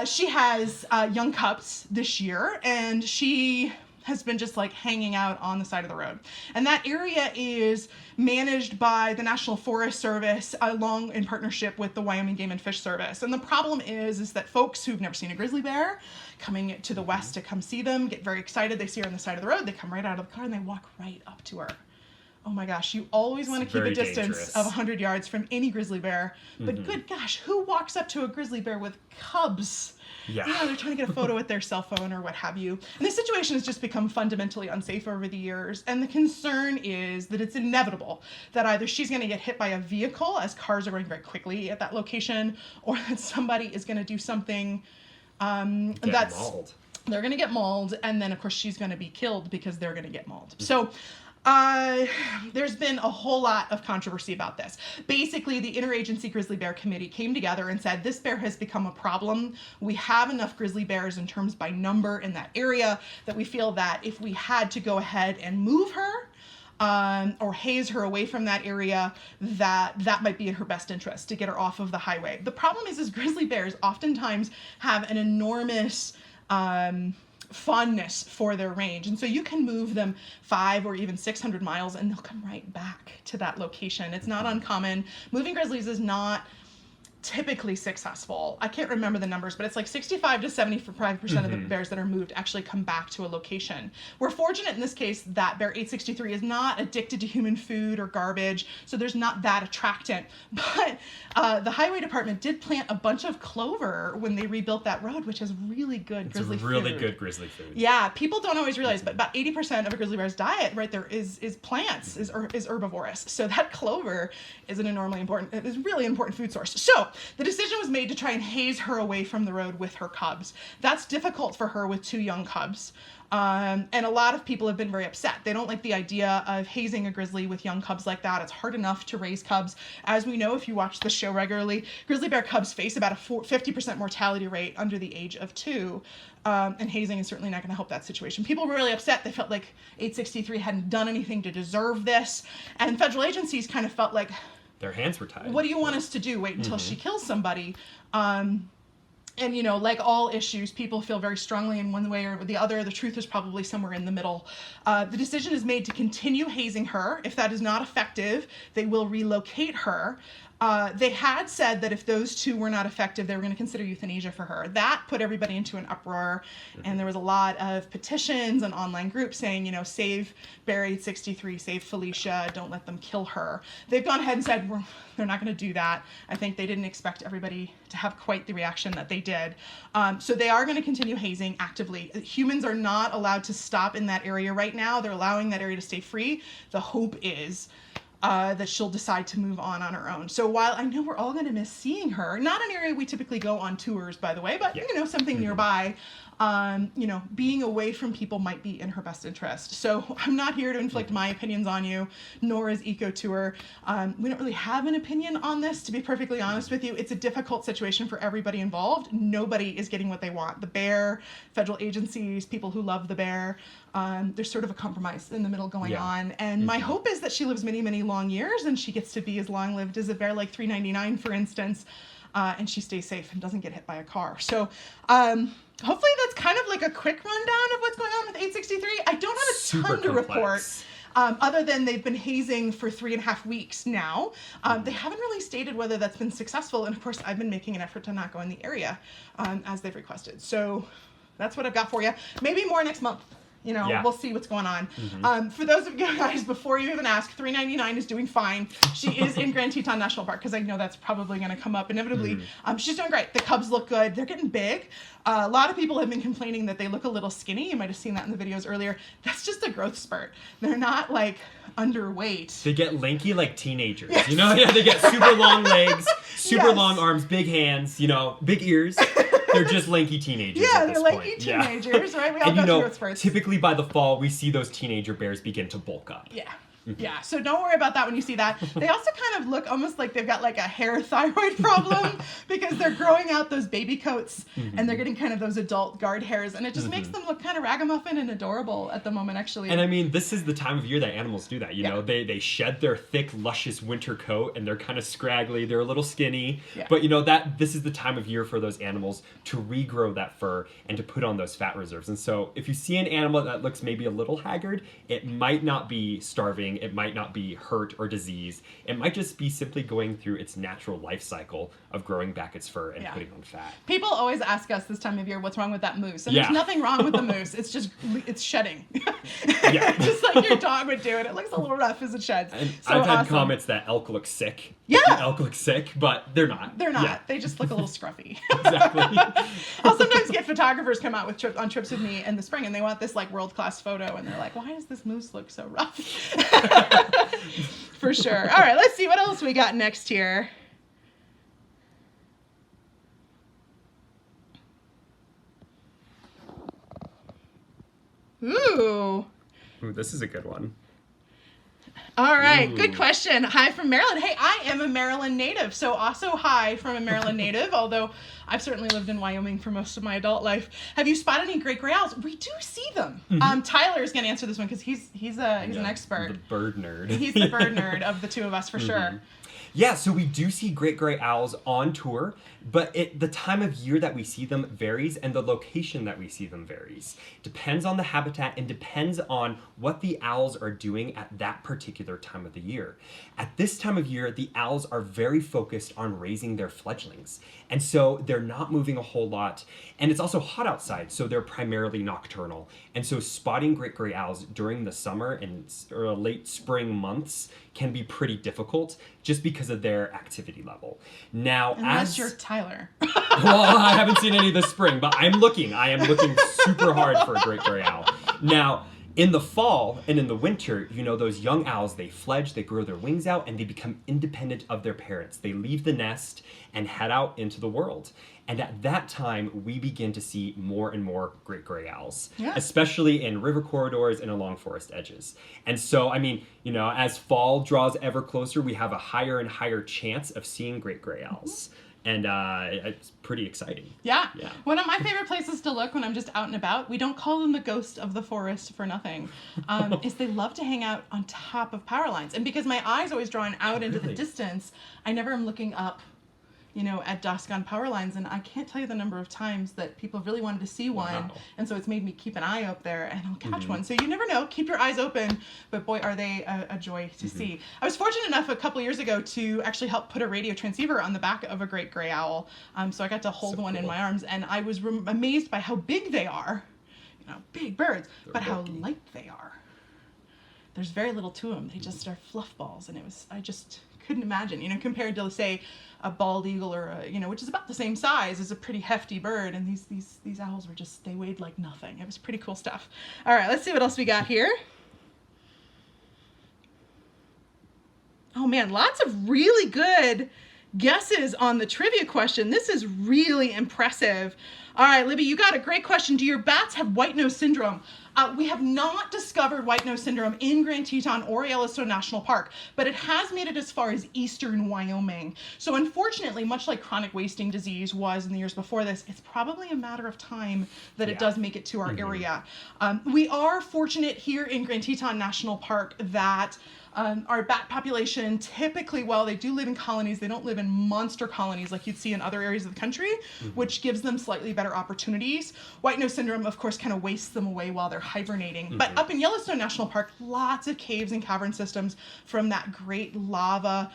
she has young cubs this year, and she has been just like hanging out on the side of the road. And that area is managed by the National Forest Service along in partnership with the Wyoming Game and Fish Service. And the problem is that folks who've never seen a grizzly bear coming to the west to come see them get very excited. They see her on the side of the road, they come right out of the car and they walk right up to her. Oh my gosh, you always want to keep a distance dangerous. of 100 yards from any grizzly bear. But good gosh, who walks up to a grizzly bear with cubs? Yeah. You know, they're trying to get a photo with their cell phone or what have you. And this situation has just become fundamentally unsafe over the years. And the concern is that it's inevitable that either she's going to get hit by a vehicle as cars are going very quickly at that location, or that somebody is going to do something Mauled. They're going to get mauled, and then of course she's going to be killed because they're going to get mauled. So there's been a whole lot of controversy about this. Basically, the Interagency Grizzly Bear Committee came together and said, this bear has become a problem. We have enough grizzly bears in terms by number in that area that we feel that if we had to go ahead and move her, or haze her away from that area, that might be in her best interest to get her off of the highway. The problem is grizzly bears oftentimes have an enormous fondness for their range. And so you can move them 500 or even 600 miles and they'll come right back to that location. It's not uncommon. Moving grizzlies is not typically successful. I can't remember the numbers, but it's like 65 to 75% of the bears that are moved actually come back to a location. We're fortunate in this case that bear 863 is not addicted to human food or garbage, so there's not that attractant. But the highway department did plant a bunch of clover when they rebuilt that road, which is really good grizzly food. It's really good grizzly food. Yeah, people don't always realize, but about 80% of a grizzly bear's diet right there is plants, is herbivorous. So that clover is an enormously important, it is really important food source. So the decision was made to try and haze her away from the road with her cubs. That's difficult for her with 2 young cubs. And a lot of people have been very upset. They don't like the idea of hazing a grizzly with young cubs like that. It's hard enough to raise cubs. As we know, if you watch the show regularly, grizzly bear cubs face about a 50% mortality rate under the age of 2. And hazing is certainly not going to help that situation. People were really upset. They felt like 863 hadn't done anything to deserve this. And federal agencies kind of felt like, their hands were tied. what do you want us to do? Wait until she kills somebody? And, you know, like all issues, people feel very strongly in one way or the other. The truth is probably somewhere in the middle. The decision is made to continue hazing her. If that is not effective, they will relocate her. They had said that if those 2 were not effective, they were going to consider euthanasia for her. That put everybody into an uproar, and there was a lot of petitions and online groups saying, you know, save Bear 863, save Felicia, don't let them kill her. They've gone ahead and said they're not going to do that. I think they didn't expect everybody to have quite the reaction that they did. So they are going to continue hazing actively. Humans are not allowed to stop in that area right now. They're allowing that area to stay free. The hope is that she'll decide to move on her own. So while I know we're all going to miss seeing her, not an area we typically go on tours, by the way, but, you know, something nearby, you know, being away from people might be in her best interest. So I'm not here to inflict my opinions on you, nor is EcoTour. We don't really have an opinion on this, to be perfectly honest with you. It's a difficult situation for everybody involved. Nobody is getting what they want. The bear, federal agencies, people who love the bear. There's sort of a compromise in the middle going on. And my hope is that she lives many, many long years and she gets to be as long-lived as a bear like 399, for instance, and she stays safe and doesn't get hit by a car. So hopefully that's kind of like a quick rundown of what's going on with 863. I don't have a ton to report. Other than they've been hazing for 3.5 weeks now. They haven't really stated whether that's been successful. And of course, I've been making an effort to not go in the area as they've requested. So that's what I've got for you. Maybe more next month. You know, we'll see what's going on. For those of you guys, before you even ask, 399 is doing fine. She is in Grand Teton National Park, because I know that's probably going to come up inevitably. She's doing great. The cubs look good. They're getting big. A lot of people have been complaining that they look a little skinny. You might have seen that in the videos earlier. That's just a growth spurt. They're not, like, underweight. They get lanky like teenagers. Yes. You know, they get super long legs, super long arms, big hands, you know, big ears. They're just lanky teenagers. Yeah, at this they're point. lanky teenagers, right? We all and go you know, through growth spurts. typically by the fall, we see those teenager bears begin to bulk up. Yeah. Yeah, so don't worry about that when you see that. They also kind of look almost like they've got like a hair thyroid problem because they're growing out those baby coats and they're getting kind of those adult guard hairs, and it just makes them look kind of ragamuffin and adorable at the moment, actually. And I mean, this is the time of year that animals do that, you know? They shed their thick, luscious winter coat and they're kind of scraggly, they're a little skinny, but you know, this is the time of year for those animals to regrow that fur and to put on those fat reserves. And so if you see an animal that looks maybe a little haggard, it might not be starving, it might not be hurt or diseased. It might just be simply going through its natural life cycle of growing back its fur and putting on fat. People always ask us this time of year, what's wrong with that moose? And there's nothing wrong with the moose. It's just, it's shedding. Just like your dog would do, and it looks a little rough as it sheds. And so I've had comments that elk look sick. Yeah. Elk look sick, but they're not. They're not. They just look a little scruffy. Exactly. I'll sometimes get photographers come out with on trips with me in the spring, and they want this like world-class photo, and they're like, why does this moose look so rough? For sure. All right, let's see what else we got next here. Ooh, this is a good one. All right, good question. Hi from Maryland. Hey, I am a Maryland native, so also hi from a Maryland native, although I've certainly lived in Wyoming for most of my adult life. Have you spotted any great gray owls? We do see them. Tyler's going to answer this one because he's an expert. The bird nerd. He's the bird nerd of the two of us, for sure. Yeah, so we do see great gray owls on tour, but the time of year that we see them varies and the location that we see them varies. Depends on the habitat and depends on what the owls are doing at that particular time of the year. At this time of year, the owls are very focused on raising their fledglings. And so they're not moving a whole lot. And it's also hot outside, so they're primarily nocturnal. And so spotting great gray owls during the summer and late spring months can be pretty difficult just because of their activity level. Now, Unless you're Tyler. Well, I haven't seen any this spring, but I am looking super hard for a great gray owl. Now, in the fall and in the winter, those young owls, they fledge, they grow their wings out, and they become independent of their parents. They leave the nest and head out into the world. And at that time, we begin to see more and more great gray owls, especially in river corridors and along forest edges. And so, as fall draws ever closer, we have a higher and higher chance of seeing great gray owls. And it's pretty exciting. Yeah. One of my favorite places to look when I'm just out and about, we don't call them the ghost of the forest for nothing, is they love to hang out on top of power lines. And because my eye's always drawn out into the distance, I never am looking up, at dusk on power lines. And I can't tell you the number of times that people really wanted to see one. Wow. And so it's made me keep an eye up there and I'll catch one. So you never know. Keep your eyes open. But boy, are they a joy to see. I was fortunate enough a couple years ago to actually help put a radio transceiver on the back of a great gray owl. So I got to hold one in my arms and I was amazed by how big they are. Big birds, but how light they are. There's very little to them. They just are fluff balls. And I just couldn't imagine, compared to, say, a bald eagle or which is about the same size as a pretty hefty bird. And these owls were they weighed like nothing. It was pretty cool stuff. All right, let's see what else we got here. Oh man, lots of really good guesses on the trivia question. This is really impressive. All right, Libby, you got a great question. Do your bats have white nose syndrome? We have not discovered white nose syndrome in Grand Teton or Yellowstone National Park, but it has made it as far as eastern Wyoming. So unfortunately, much like chronic wasting disease was in the years before this, it's probably a matter of time that it does make it to our area. We are fortunate here in Grand Teton National Park that our bat population typically, while they do live in colonies, they don't live in monster colonies like you'd see in other areas of the country, which gives them slightly better opportunities. White nose syndrome, of course, kind of wastes them away while they're hibernating. But up in Yellowstone National Park, lots of caves and cavern systems from that great lava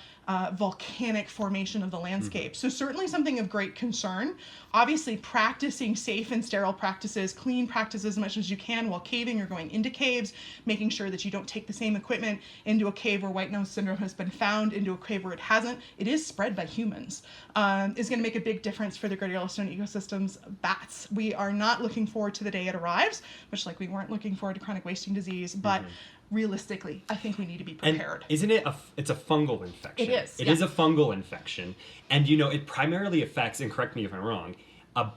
volcanic formation of the landscape. So certainly something of great concern. Obviously practicing safe and sterile practices, clean practices as much as you can while caving or going into caves, making sure that you don't take the same equipment into a cave where white nose syndrome has been found, into a cave where it hasn't. It is spread by humans. Is going to make a big difference for the Greater Yellowstone ecosystem's bats. We are not looking forward to the day it arrives, much like we weren't looking forward to chronic wasting disease, but realistically, I think we need to be prepared. And isn't it it's a fungal infection? It is. It is a fungal infection. And it primarily affects, and correct me if I'm wrong,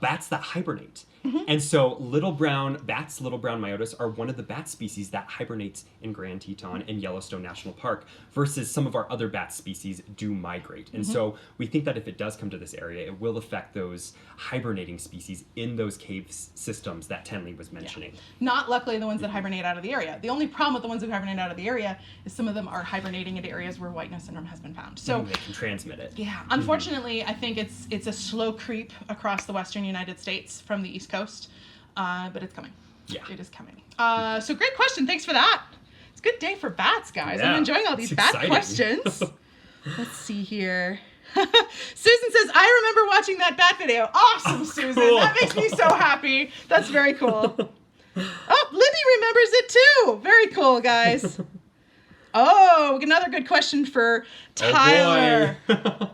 bats that hibernate. And so little brown myotis are one of the bat species that hibernates in Grand Teton and Yellowstone National Park versus some of our other bat species do migrate. And so we think that if it does come to this area, it will affect those hibernating species in those cave systems that Tenley was mentioning. Not luckily the ones that hibernate out of the area. The only problem with the ones that hibernate out of the area is some of them are hibernating into areas where white nose syndrome has been found. So they can transmit it. Yeah, unfortunately, I think it's a slow creep across the western United States from the East Coast, but it's coming. Yeah. It is coming. So great question. Thanks for that. It's a good day for bats, guys. Yeah, I'm enjoying all these bat exciting. Questions. Let's see here. Susan says, I remember watching that bat video. Awesome, Susan. Cool. That makes me so happy. That's very cool. Oh, Libby remembers it too. Very cool, guys. Oh, another good question for Tyler. Oh boy.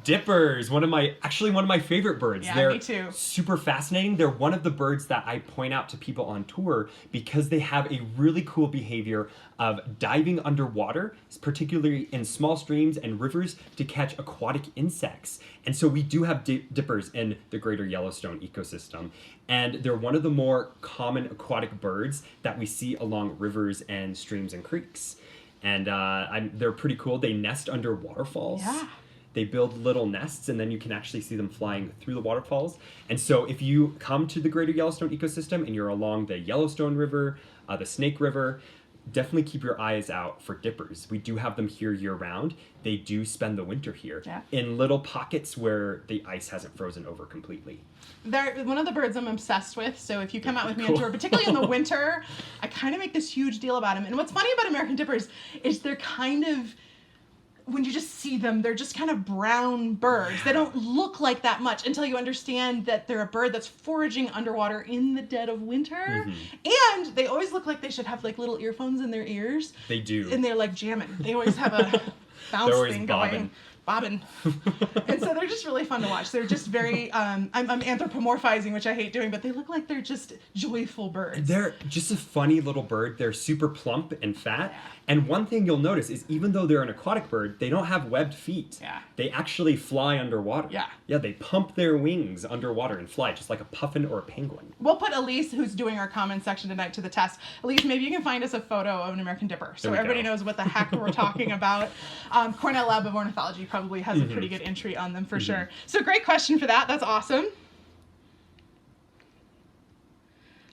Dippers, one of my favorite birds. Yeah, They're me too. super fascinating. They're one of the birds that I point out to people on tour because they have a really cool behavior of diving underwater, particularly in small streams and rivers, to catch aquatic insects. And so we do have dippers in the Greater Yellowstone ecosystem. And they're one of the more common aquatic birds that we see along rivers and streams and creeks. And they're pretty cool. They nest under waterfalls. Yeah. They build little nests, and then you can actually see them flying through the waterfalls. And so if you come to the Greater Yellowstone ecosystem and you're along the Yellowstone River, the Snake River, definitely keep your eyes out for dippers. We do have them here year round. They do spend the winter here in little pockets where the ice hasn't frozen over completely. They're one of the birds I'm obsessed with, so if you come out with me on tour, particularly in the winter, I kind of make this huge deal about them. And what's funny about American dippers is they're kind of, when you just see them, they're just kind of brown birds. They don't look like that much until you understand that they're a bird that's foraging underwater in the dead of winter. And they always look like they should have like little earphones in their ears. They do. And they're like jamming. They always have a bounce thing going. Bobbing. And so they're just really fun to watch. They're just very, I'm anthropomorphizing, which I hate doing, but they look like they're just joyful birds. They're just a funny little bird. They're super plump and fat. And one thing you'll notice is even though they're an aquatic bird, they don't have webbed feet. They actually fly underwater. Yeah, they pump their wings underwater and fly just like a puffin or a penguin. We'll put Elise, who's doing our comment section tonight, to the test. Elise, maybe you can find us a photo of an American dipper so everybody knows what the heck we're talking about. Cornell Lab of Ornithology probably has a pretty good entry on them for sure. So great question for that. That's awesome.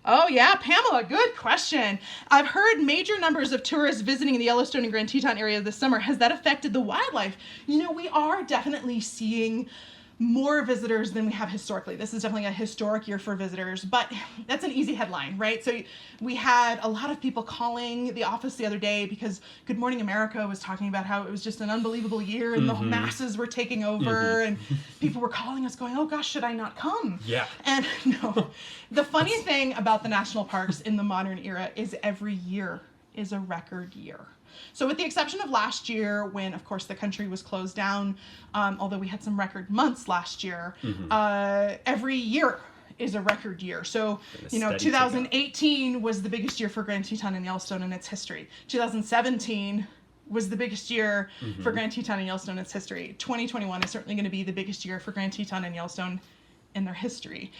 Oh yeah, Pamela, good question. I've heard major numbers of tourists visiting the Yellowstone and Grand Teton area this summer. Has that affected the wildlife? You know, we are definitely seeing more visitors than we have historically. This is definitely a historic year for visitors, but that's an easy headline, right? So we had a lot of people calling the office the other day because Good Morning America was talking about how it was just an unbelievable year and the masses were taking over and people were calling us going, oh gosh, should I not come? And no, the funny thing about the national parks in the modern era is every year is a record year. So with the exception of last year when, of course, the country was closed down, although we had some record months last year, every year is a record year. So, you know, 2018 was the biggest year for Grand Teton and Yellowstone in its history. 2017 was the biggest year for Grand Teton and Yellowstone in its history. 2021 is certainly going to be the biggest year for Grand Teton and Yellowstone in their history.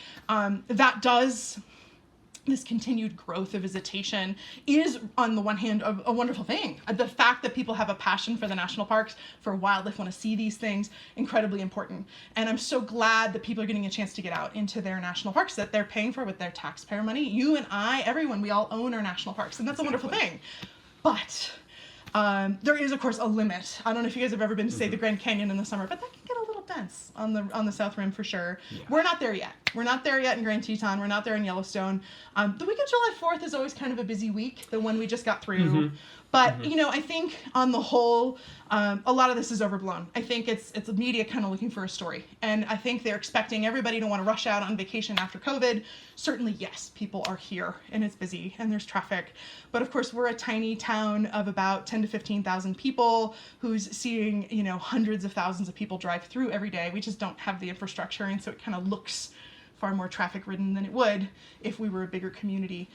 This continued growth of visitation is, on the one hand, a wonderful thing. The fact that people have a passion for the national parks, for wildlife, want to see these things, incredibly important. And I'm so glad that people are getting a chance to get out into their national parks that they're paying for with their taxpayer money. You and I, everyone, we all own our national parks, and that's a wonderful thing. But there is, of course, a limit. I don't know if you guys have ever been to, say, the Grand Canyon in the summer, but that can get a little dense on the South Rim for sure. We're not there yet. We're not there yet in Grand Teton. We're not there in Yellowstone. The week of July 4th is always kind of a busy week, the one we just got through. But, you know, I think on the whole, a lot of this is overblown. I think it's the media kind of looking for a story. And I think they're expecting everybody to want to rush out on vacation after COVID. Certainly, yes, people are here and it's busy and there's traffic. But of course, we're a tiny town of about 10 to 15,000 people who's seeing, you know, hundreds of thousands of people drive through every day. We just don't have the infrastructure. And so it kind of looks far more traffic ridden than it would if we were a bigger community.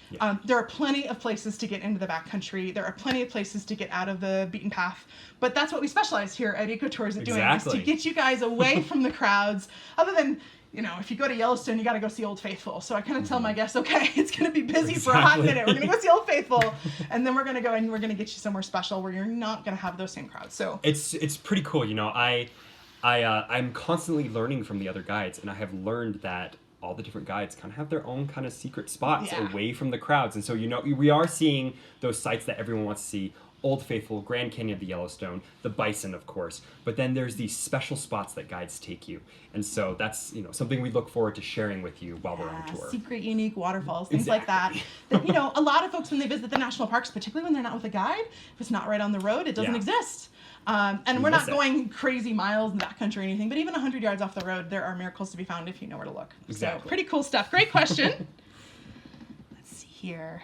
There are plenty of places to get into the backcountry. There are plenty of places to get out of the beaten path. But that's what we specialize here at EcoTours at doing, is to get you guys away from the crowds. Other than, you know, if you go to Yellowstone, you got to go see Old Faithful. So I kind of tell my guests, okay, it's going to be busy for a hot minute. We're going to go see Old Faithful, and then we're going to go and we're going to get you somewhere special where you're not going to have those same crowds. So it's pretty cool. You know, I'm constantly learning from the other guides, and I have learned that all the different guides kind of have their own kind of secret spots away from the crowds. And so, you know, we are seeing those sites that everyone wants to see. Old Faithful, Grand Canyon of the Yellowstone, the Bison, of course. But then there's these special spots that guides take you. And so that's, you know, something we look forward to sharing with you while we're on tour. Secret, unique waterfalls, things like that. That, you know, a lot of folks, when they visit the national parks, particularly when they're not with a guide, if it's not right on the road, it doesn't exist. And we're not going crazy miles in the backcountry or anything, but even 100 yards off the road, there are miracles to be found if you know where to look. So pretty cool stuff. Great question. Let's see here.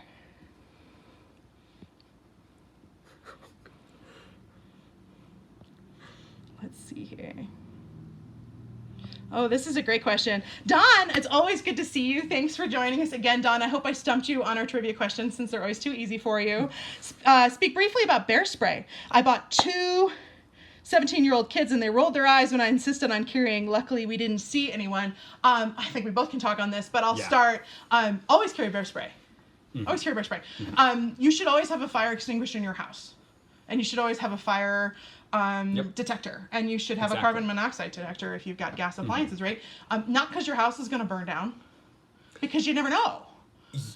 Let's see here. Oh, this is a great question. Don, it's always good to see you. Thanks for joining us again, Don. I hope I stumped you on our trivia questions since they're always too easy for you. Speak briefly about bear spray. I bought 2 17-year-old kids and they rolled their eyes when I insisted on carrying. Luckily, we didn't see anyone. I think we both can talk on this, but I'll start. Always carry bear spray. Always carry bear spray. You should always have a fire extinguisher in your house. And you should always have a fire detector, and you should have a carbon monoxide detector if you've got gas appliances, right? Not because your house is going to burn down, because you never know.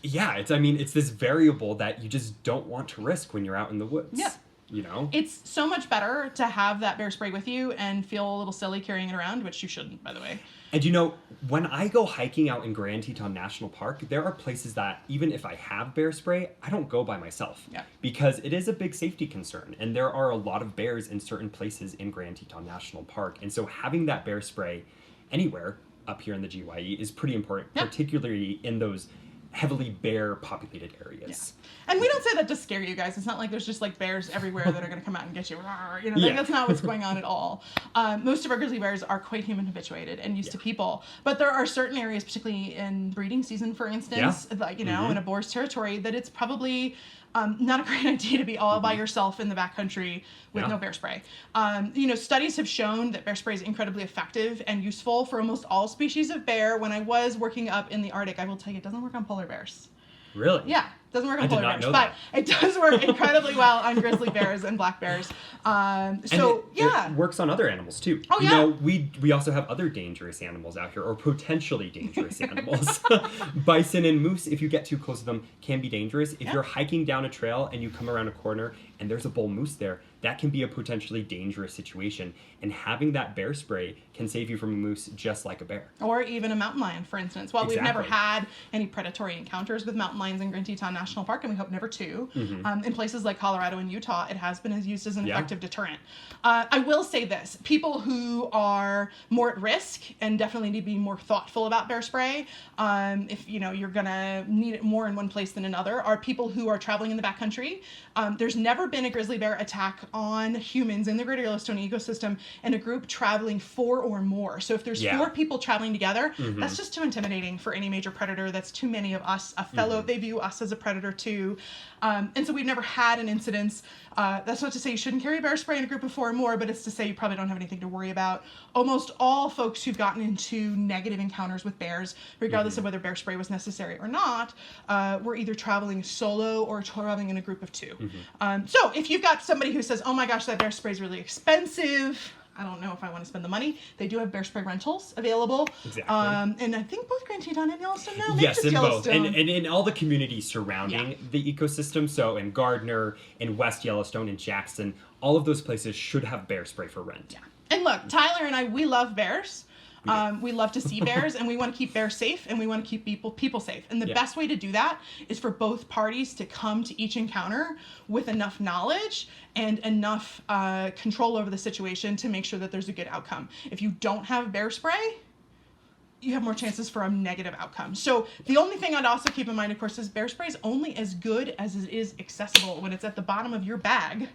Yeah, it's this variable that you just don't want to risk when you're out in the woods. Yeah. You know? It's so much better to have that bear spray with you and feel a little silly carrying it around, which you shouldn't, by the way. And when I go hiking out in Grand Teton National Park, there are places that even if I have bear spray, I don't go by myself. Yeah. Because it is a big safety concern. And there are a lot of bears in certain places in Grand Teton National Park. And so having that bear spray anywhere up here in the GYE is pretty important, Yeah. particularly in those heavily bear populated areas. Yeah. And we don't say that to scare you guys. It's not like there's just like bears everywhere that are going to come out and get you. Yeah. That's not what's going on at all. Most of our grizzly bears are quite human habituated and used to people. But there are certain areas, particularly in breeding season, for instance, like, in a boar's territory, that it's probably not a great idea to be all by yourself in the backcountry with no bear spray. Studies have shown that bear spray is incredibly effective and useful for almost all species of bear. When I was working up in the Arctic, I will tell you, it doesn't work on polar bears. Really? Yeah, doesn't work on polar bears, know but it does work incredibly well on grizzly bears and black bears. It works on other animals too. Oh, yeah. We also have other dangerous animals out here, or potentially dangerous animals. Bison and moose, if you get too close to them, can be dangerous. If you're hiking down a trail and you come around a corner and there's a bull moose there, that can be a potentially dangerous situation. And having that bear spray can save you from a moose just like a bear. Or even a mountain lion, for instance. While we've never Exactly. had any predatory encounters with mountain lions in Grand Teton National Park, and we hope never to, in places like Colorado and Utah, it has been used as an effective deterrent. I will say this. People who are more at risk and definitely need to be more thoughtful about bear spray, if you're going to need it more in one place than another, are people who are traveling in the backcountry. There's never been a grizzly bear attack on humans in the greater Yellowstone ecosystem in a group traveling 4 or more. So if there's 4 people traveling together, that's just too intimidating for any major predator. That's too many of us. They view us as a predator too. And so we've never had an incidence. That's not to say you shouldn't carry bear spray in a group of 4 or more, but it's to say you probably don't have anything to worry about. Almost all folks who've gotten into negative encounters with bears, regardless of whether bear spray was necessary or not, were either traveling solo or traveling in a group of 2. So if you've got somebody who says, oh my gosh, that bear spray is really expensive, I don't know if I want to spend the money. They do have bear spray rentals available. Exactly. And I think both Grand Teton and Yellowstone now. Yes, in both. Yellowstone. And in all the communities surrounding the ecosystem, so in Gardner, in West Yellowstone, in Jackson, all of those places should have bear spray for rent. Yeah. And look, Tyler and I, we love bears. We love to see bears, and we want to keep bears safe, and we want to keep people safe. And the best way to do that is for both parties to come to each encounter with enough knowledge and enough control over the situation to make sure that there's a good outcome. If you don't have bear spray, you have more chances for a negative outcome. So the only thing I'd also keep in mind, of course, is bear spray is only as good as it is accessible. When it's at the bottom of your bag,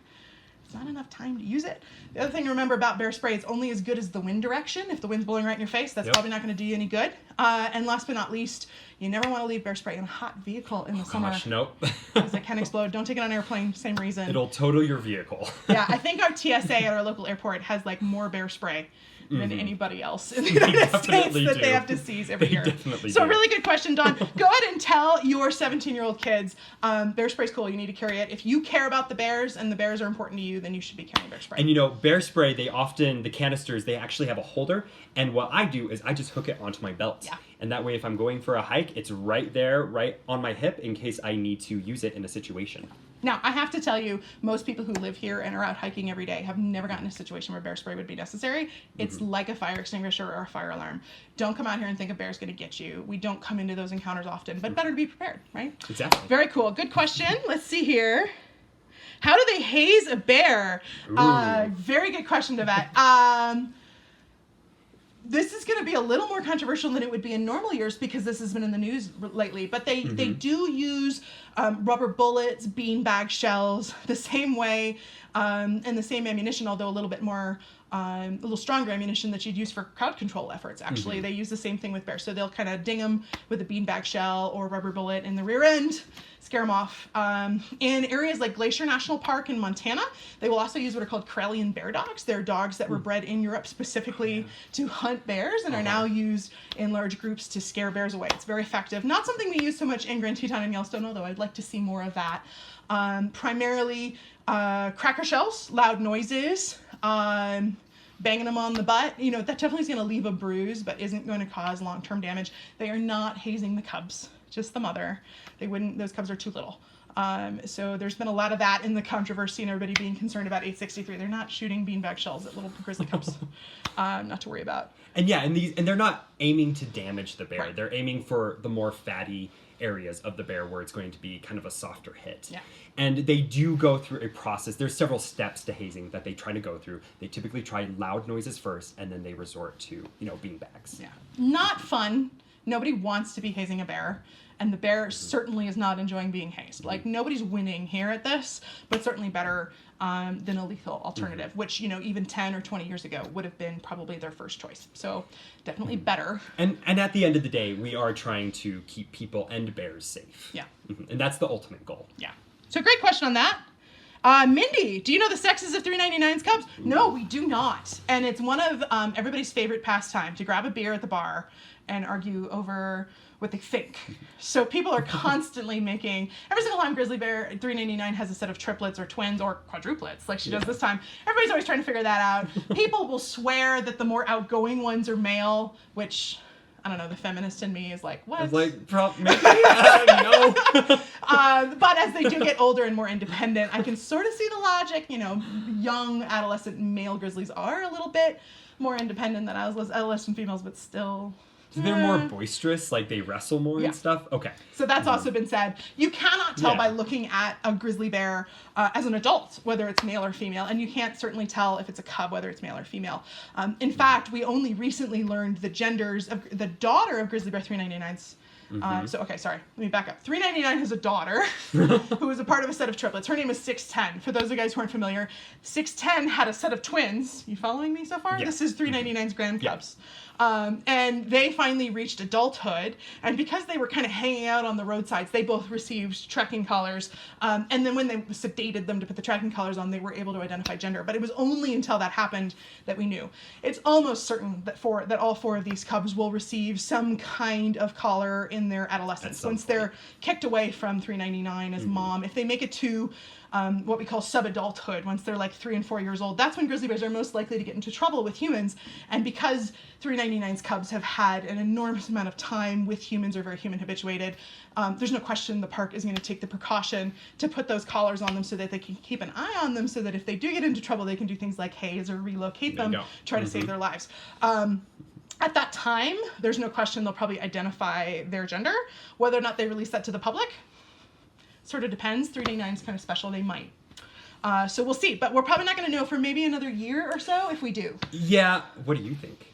it's not enough time to use it. The other thing to remember about bear spray, it's only as good as the wind direction. If the wind's blowing right in your face, that's probably not going to do you any good. And last but not least, you never want to leave bear spray in a hot vehicle in the summer. Gosh, nope. Because it can explode. Don't take it on an airplane, same reason. It'll total your vehicle. Yeah, I think our TSA at our local airport has like more bear spray than anybody else in the United States that they have to seize every year. So a really good question, Dawn. Go ahead and tell your 17-year-old kids, bear spray's cool, you need to carry it. If you care about the bears and the bears are important to you, then you should be carrying bear spray. And bear spray, the canisters, they actually have a holder. And what I do is I just hook it onto my belt. Yeah. And that way, if I'm going for a hike, it's right there, right on my hip in case I need to use it in a situation. Now, I have to tell you, most people who live here and are out hiking every day have never gotten a situation where bear spray would be necessary. It's like a fire extinguisher or a fire alarm. Don't come out here and think a bear's going to get you. We don't come into those encounters often, but better to be prepared, right? Exactly. Very cool. Good question. Let's see here. How do they haze a bear? Very good question, Devette. This is going to be a little more controversial than it would be in normal years because this has been in the news lately. But they do use rubber bullets, beanbag shells, the same way, and the same ammunition, although a little bit more, a little stronger ammunition that you'd use for crowd control efforts, actually. They use the same thing with bears. So they'll kind of ding them with a beanbag shell or rubber bullet in the rear end, scare them off. In areas like Glacier National Park in Montana, they will also use what are called Karelian bear dogs. They're dogs that were bred in Europe specifically to hunt bears and are now used in large groups to scare bears away. It's very effective. Not something we use so much in Grand Teton and Yellowstone, although I'd like to see more of that. Primarily cracker shells, loud noises, banging them on the butt. That definitely is going to leave a bruise, but isn't going to cause long-term damage. They are not hazing the cubs. just the mother. Those cubs are too little. So there's been a lot of that in the controversy and everybody being concerned about 863. They're not shooting beanbag shells at little grizzly cubs. Not to worry about. And yeah, and they're not aiming to damage the bear. Right. They're aiming for the more fatty areas of the bear where it's going to be kind of a softer hit. Yeah. And they do go through a process. There's several steps to hazing that they try to go through. They typically try loud noises first, and then they resort to, beanbags. Yeah. Not fun. Nobody wants to be hazing a bear. And the bear certainly is not enjoying being hazed. Like, nobody's winning here at this, but certainly better than a lethal alternative, which, even 10 or 20 years ago would have been probably their first choice. So definitely better. And at the end of the day, we are trying to keep people and bears safe. Yeah. And that's the ultimate goal. Yeah. So great question on that. Mindy, do you know the sexes of 399's cubs? No, we do not. And it's one of everybody's favorite pastime to grab a beer at the bar and argue over what they think. So people are constantly making, every single time Grizzly Bear 399 has a set of triplets or twins or quadruplets like she does this time, everybody's always trying to figure that out. People will swear that the more outgoing ones are male, which, I don't know, the feminist in me is like, what? It's like, maybe, no. But as they do get older and more independent, I can sort of see the logic. Young adolescent male grizzlies are a little bit more independent than adolescent females, but still... So they're more boisterous, like they wrestle more and stuff? Okay. So that's also been said. You cannot tell by looking at a grizzly bear as an adult, whether it's male or female, and you can't certainly tell if it's a cub, whether it's male or female. In fact, we only recently learned the genders of the daughter of Grizzly Bear 399's. Let me back up. 399 has a daughter who is a part of a set of triplets. Her name is 610. For those of you guys who aren't familiar, 610 had a set of twins. You following me so far? Yeah. This is 399's grand cubs. And they finally reached adulthood. And because they were kind of hanging out on the roadsides, they both received tracking collars. And then when they sedated them to put the tracking collars on, they were able to identify gender. But it was only until that happened that we knew. It's almost certain that all four of these cubs will receive some kind of collar in their adolescence. Once they're kicked away from 399 as mom, if they make it to what we call sub-adulthood, once they're like 3 and 4 years old, that's when grizzly bears are most likely to get into trouble with humans. And because 399's cubs have had an enormous amount of time with humans, or very human habituated, there's no question the park is going to take the precaution to put those collars on them so that they can keep an eye on them, so that if they do get into trouble, they can do things like haze or relocate them, try to save their lives. At that time, there's no question they'll probably identify their gender. Whether or not they release that to the public sort of depends. 399 is kind of special. They might. So we'll see. But we're probably not going to know for maybe another year or so if we do. Yeah. What do you think?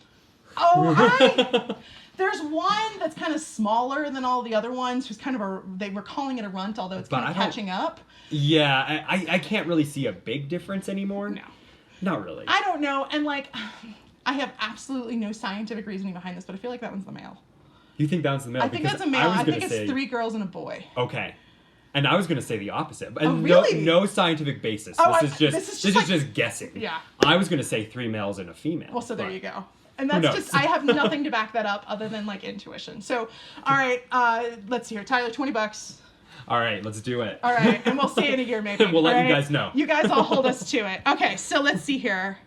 There's one that's kind of smaller than all the other ones, who's kind of they were calling it a runt, although it's kind of catching up. Yeah, I can't really see a big difference anymore. No. Not really. I don't know. And I have absolutely no scientific reasoning behind this, but I feel like that one's the male. You think that one's the male? I think that's a male. I think it's 3 girls and a boy. Okay. And I was going to say the opposite. And really? no scientific basis. This is just guessing. Yeah. I was going to say 3 males and a female. Well, so there you go. And that's just, I have nothing to back that up other than intuition. So, all right, let's see here. Tyler, $20. All right, let's do it. All right, and we'll see you in a year maybe. We'll let you guys know. You guys all hold us to it. Okay, so let's see here.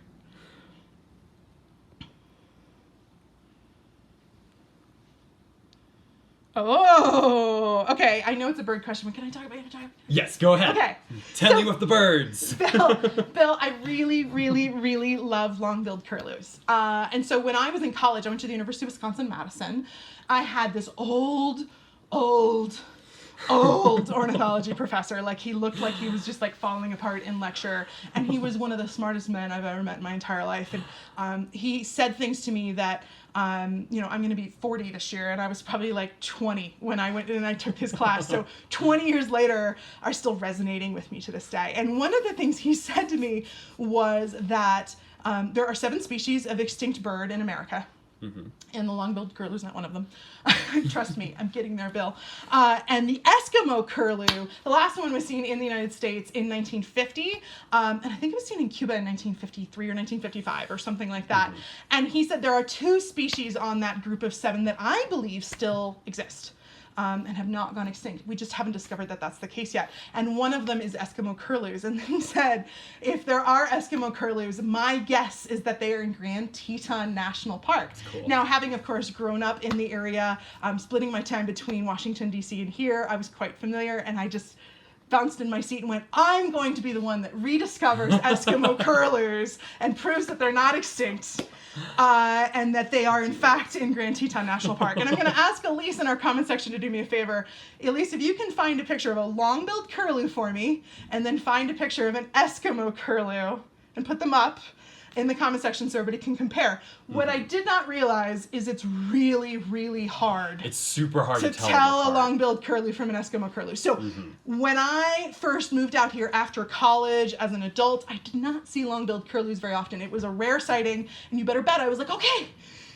Oh, okay. I know it's a bird question, but can I talk about it? Yes, go ahead. Okay. Tell me with the birds. Bill, I really, really, really love long-billed curlews. And so when I was in college, I went to the University of Wisconsin-Madison. I had this old ornithology professor. He looked like he was just falling apart in lecture, and he was one of the smartest men I've ever met in my entire life. And he said things to me that I'm going to be 40 this year, and I was probably 20 when I went and I took his class. So 20 years later are still resonating with me to this day. And one of the things he said to me was that there are 7 species of extinct bird in America. Mm-hmm. And the long-billed curlew is not one of them. Trust me, I'm getting there, Bill. And the Eskimo curlew, the last one was seen in the United States in 1950, and I think it was seen in Cuba in 1953 or 1955 or something like that. Mm-hmm. And he said there are 2 species on that group of 7 that I believe still exist. and have not gone extinct. We just haven't discovered that that's the case yet. And one of them is Eskimo Curlews. And he said, if there are Eskimo Curlews, my guess is that they are in Grand Teton National Park. Cool. Now, having, of course, grown up in the area, splitting my time between Washington, D.C. and here, I was quite familiar, and I just bounced in my seat and went, I'm going to be the one that rediscovers Eskimo Curlews and proves that they're not extinct, and that they are in fact in Grand Teton National Park. And I'm going to ask Elise in our comment section to do me a favor. Elise, if you can find a picture of a long-billed curlew for me, and then find a picture of an Eskimo Curlew and put them up in the comment section so everybody can compare. What I did not realize is it's really, really hard. It's super hard to tell them a apart. long-billed curlew from an Eskimo Curlew. So when I first moved out here after college as an adult, I did not see long-billed curlews very often. It was a rare sighting, and you better bet I was like, okay,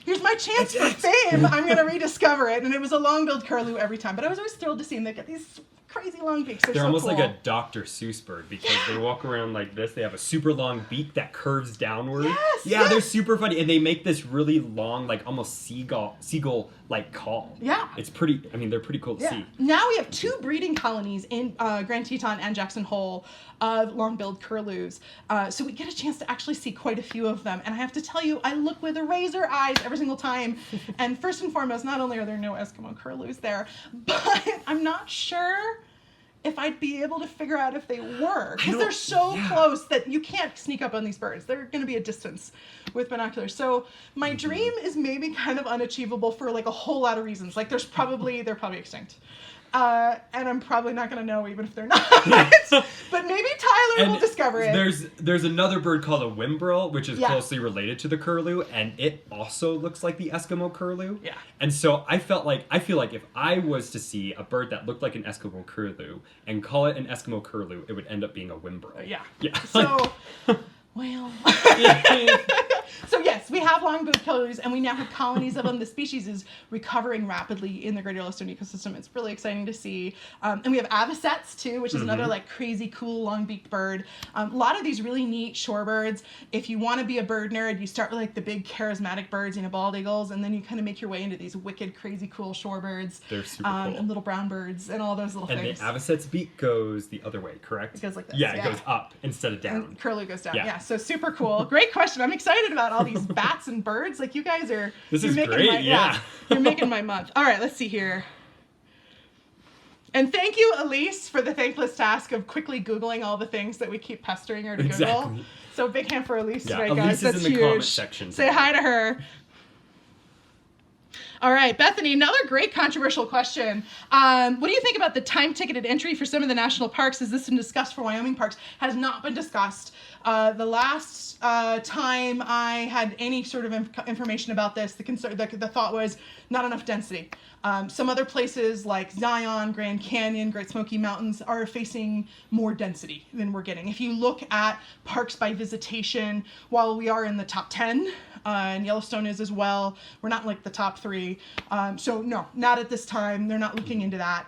here's my chance for fame. I'm going to rediscover it. And it was a long-billed curlew every time. But I was always thrilled to see them. They get these crazy long beaks. They're so almost cool. like a Dr. Seuss bird because they walk around like this. They have a super long beak that curves downward. Yes, yeah, yes. they're super funny, and they make this really long, like almost seagull-like call. Yeah. It's pretty. I mean, they're pretty cool to see. Now we have 2 breeding colonies in Grand Teton and Jackson Hole of long-billed curlews. So we get a chance to actually see quite a few of them. And I have to tell you, I look with razor eyes every single time. And first and foremost, not only are there no Eskimo curlews there, but I'm not sure if I'd be able to figure out if they were. Because they're so close that you can't sneak up on these birds. They're going to be a distance with binoculars. So my dream is maybe kind of unachievable for like a whole lot of reasons. Like they're probably extinct. And I'm probably not going to know even if they're not. But maybe Tyler will discover it. There's another bird called a whimbrel, which is Yeah. closely related to the curlew, and it also looks like the Eskimo curlew. Yeah. And so I feel like if I was to see a bird that looked like an Eskimo curlew and call it an Eskimo curlew, it would end up being a whimbrel. Yeah. Yeah. So, well. So yes, we have long-billed curlews, and we now have colonies of them. The species is recovering rapidly in the Greater Yellowstone ecosystem. It's really exciting to see. And we have Avocets too, which is another like crazy cool long-beaked bird. A lot of these really neat shorebirds. If you want to be a bird nerd, you start with like the big charismatic birds, bald eagles, and then you kind of make your way into these wicked, crazy cool shorebirds. They're super cool. And little brown birds and all those little things. And the Avocet's beak goes the other way, correct? It goes like this, Yeah, yeah. it goes up instead of down. And curlew goes down. Yeah. Yeah. So super cool. Great question. I'm excited about all these bats and birds. Like you guys are. This you're is making great, yeah. You're making my month. All right, let's see here. And thank you, Elise, for the thankless task of quickly Googling all the things that we keep pestering her to Google. Exactly. So big hand for Elise Yeah, today, Elise guys. is That's in the huge. comment section Say today. hi to her. All right, Bethany, another great controversial question. What do you think about the time-ticketed entry for some of the national parks? Is this been discussed for Wyoming parks? Has not been discussed. The last time I had any sort of information about this, the thought was not enough density. Some other places like Zion, Grand Canyon, Great Smoky Mountains are facing more density than we're getting. If you look at parks by visitation, while we are in the top 10, and Yellowstone is as well, we're not in like the top 3. So no, not at this time. They're not looking into that.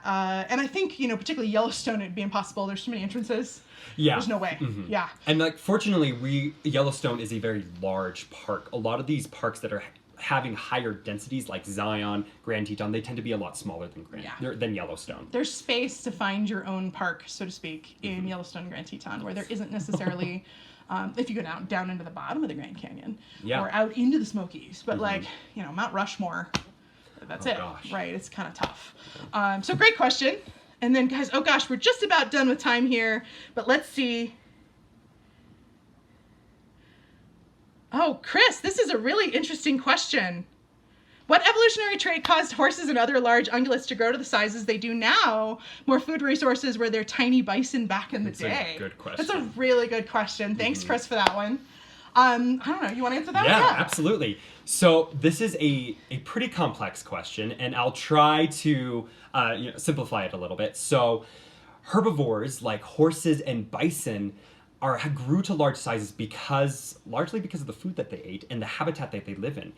And I think, particularly Yellowstone, it'd be impossible. There's too many entrances. Yeah. There's no way. Yeah. And like, fortunately, Yellowstone is a very large park. A lot of these parks that are having higher densities, like Zion, Grand Teton, they tend to be a lot smaller than Yellowstone. There's space to find your own park, so to speak, in Yellowstone and Grand Teton, where there isn't necessarily, if you go down into the bottom of the Grand Canyon, or out into the Smokies. But like, Mount Rushmore, that's it. Gosh. Right? It's kind of tough. So great question. And then, guys, oh gosh, we're just about done with time here, but let's see. Oh, Chris, this is a really interesting question. What evolutionary trait caused horses and other large ungulates to grow to the sizes they do now? More food resources were their tiny bison back in the day. That's a good question. That's a really good question. Thanks, Chris, for that one. I don't know. You want to answer that? Yeah, absolutely. So this is a pretty complex question, and I'll try to simplify it a little bit. So herbivores like horses and bison grew to large sizes largely because of the food that they ate and the habitat that they live in.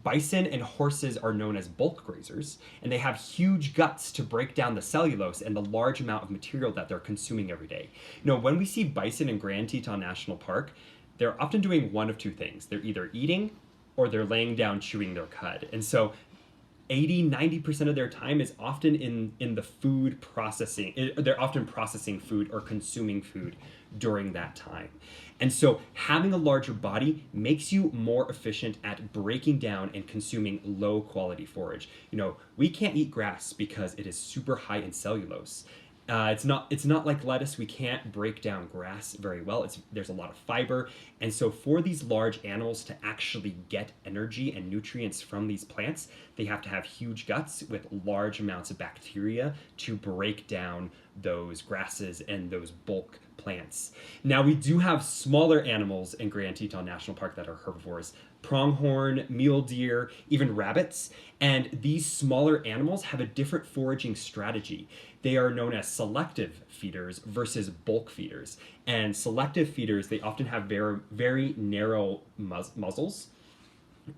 Bison and horses are known as bulk grazers, and they have huge guts to break down the cellulose and the large amount of material that they're consuming every day. When we see bison in Grand Teton National Park, they're often doing one of two things. They're either eating or they're laying down chewing their cud. And so 80-90% of their time is often in the food processing. They're often processing food or consuming food during that time. And so having a larger body makes you more efficient at breaking down and consuming low quality forage. You know, we can't eat grass because it is super high in cellulose. It's not like lettuce. We can't break down grass very well. There's a lot of fiber. And so for these large animals to actually get energy and nutrients from these plants, they have to have huge guts with large amounts of bacteria to break down those grasses and those bulk plants. Now, we do have smaller animals in Grand Teton National Park that are herbivores. Pronghorn, mule deer, even rabbits. And these smaller animals have a different foraging strategy. They are known as selective feeders versus bulk feeders. And selective feeders, they often have very, very narrow muzzles.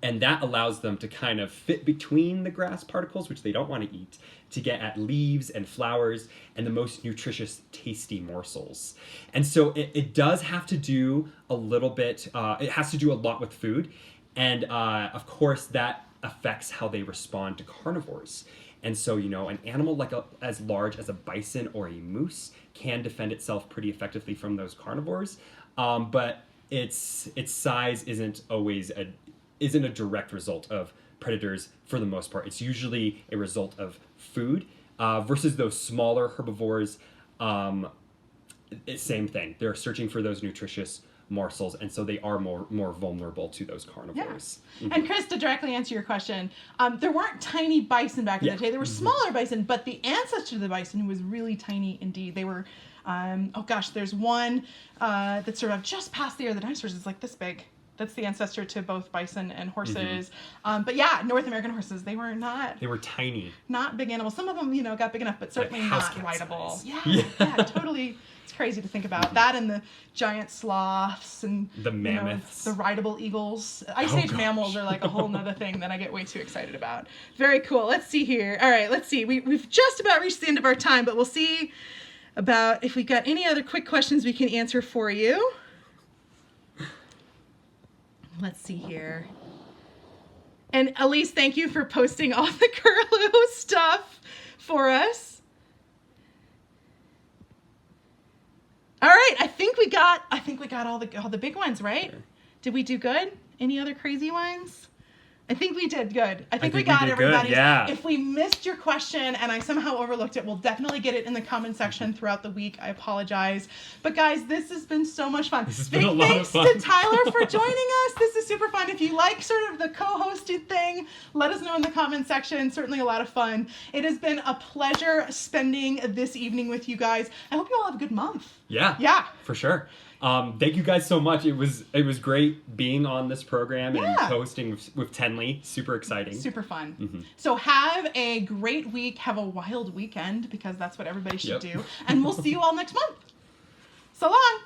And that allows them to kind of fit between the grass particles, which they don't want to eat, to get at leaves and flowers and the most nutritious, tasty morsels. And so it does have to do a little bit, it has to do a lot with food. And of course, that affects how they respond to carnivores. And so, you know, an animal like as large as a bison or a moose can defend itself pretty effectively from those carnivores. But its size isn't a direct result of predators for the most part. It's usually a result of food versus those smaller herbivores. Same thing. They're searching for those nutritious morsels, and so they are more vulnerable to those carnivores. Yeah. And Chris, to directly answer your question, there weren't tiny bison back in the day. There were smaller bison, but the ancestor to the bison was really tiny indeed. They were, there's one that sort of just past the era of the dinosaurs. It's like this big. That's the ancestor to both bison and horses. But yeah, North American horses, they were tiny. Not big animals. Some of them, got big enough, but certainly not rideable. Yeah, totally. It's crazy to think about. That and the giant sloths and the mammoths. The rideable eagles. Ice Age mammals are like a whole nother thing that I get way too excited about. Very cool. Let's see here. All right, let's see. We've just about reached the end of our time, but we'll see about if we've got any other quick questions we can answer for you. Let's see here. And Elise, thank you for posting all the Curlew stuff for us. All right, I think we got all the big ones, right? Sure. Did we do good? Any other crazy ones? I think we did good. I think we got everybody. Yeah. If we missed your question and I somehow overlooked it, we'll definitely get it in the comment section throughout the week. I apologize. But guys, this has been so much fun. This has been a lot of fun. Thanks to Tyler for joining us. This is super fun. If you like sort of the co-hosted thing, let us know in the comment section. Certainly a lot of fun. It has been a pleasure spending this evening with you guys. I hope you all have a good month. Yeah. For sure. Thank you guys so much. It was great being on this program and hosting with Tenley. Super exciting. Super fun. So have a great week. Have a wild weekend because that's what everybody should do. And we'll see you all next month. So long.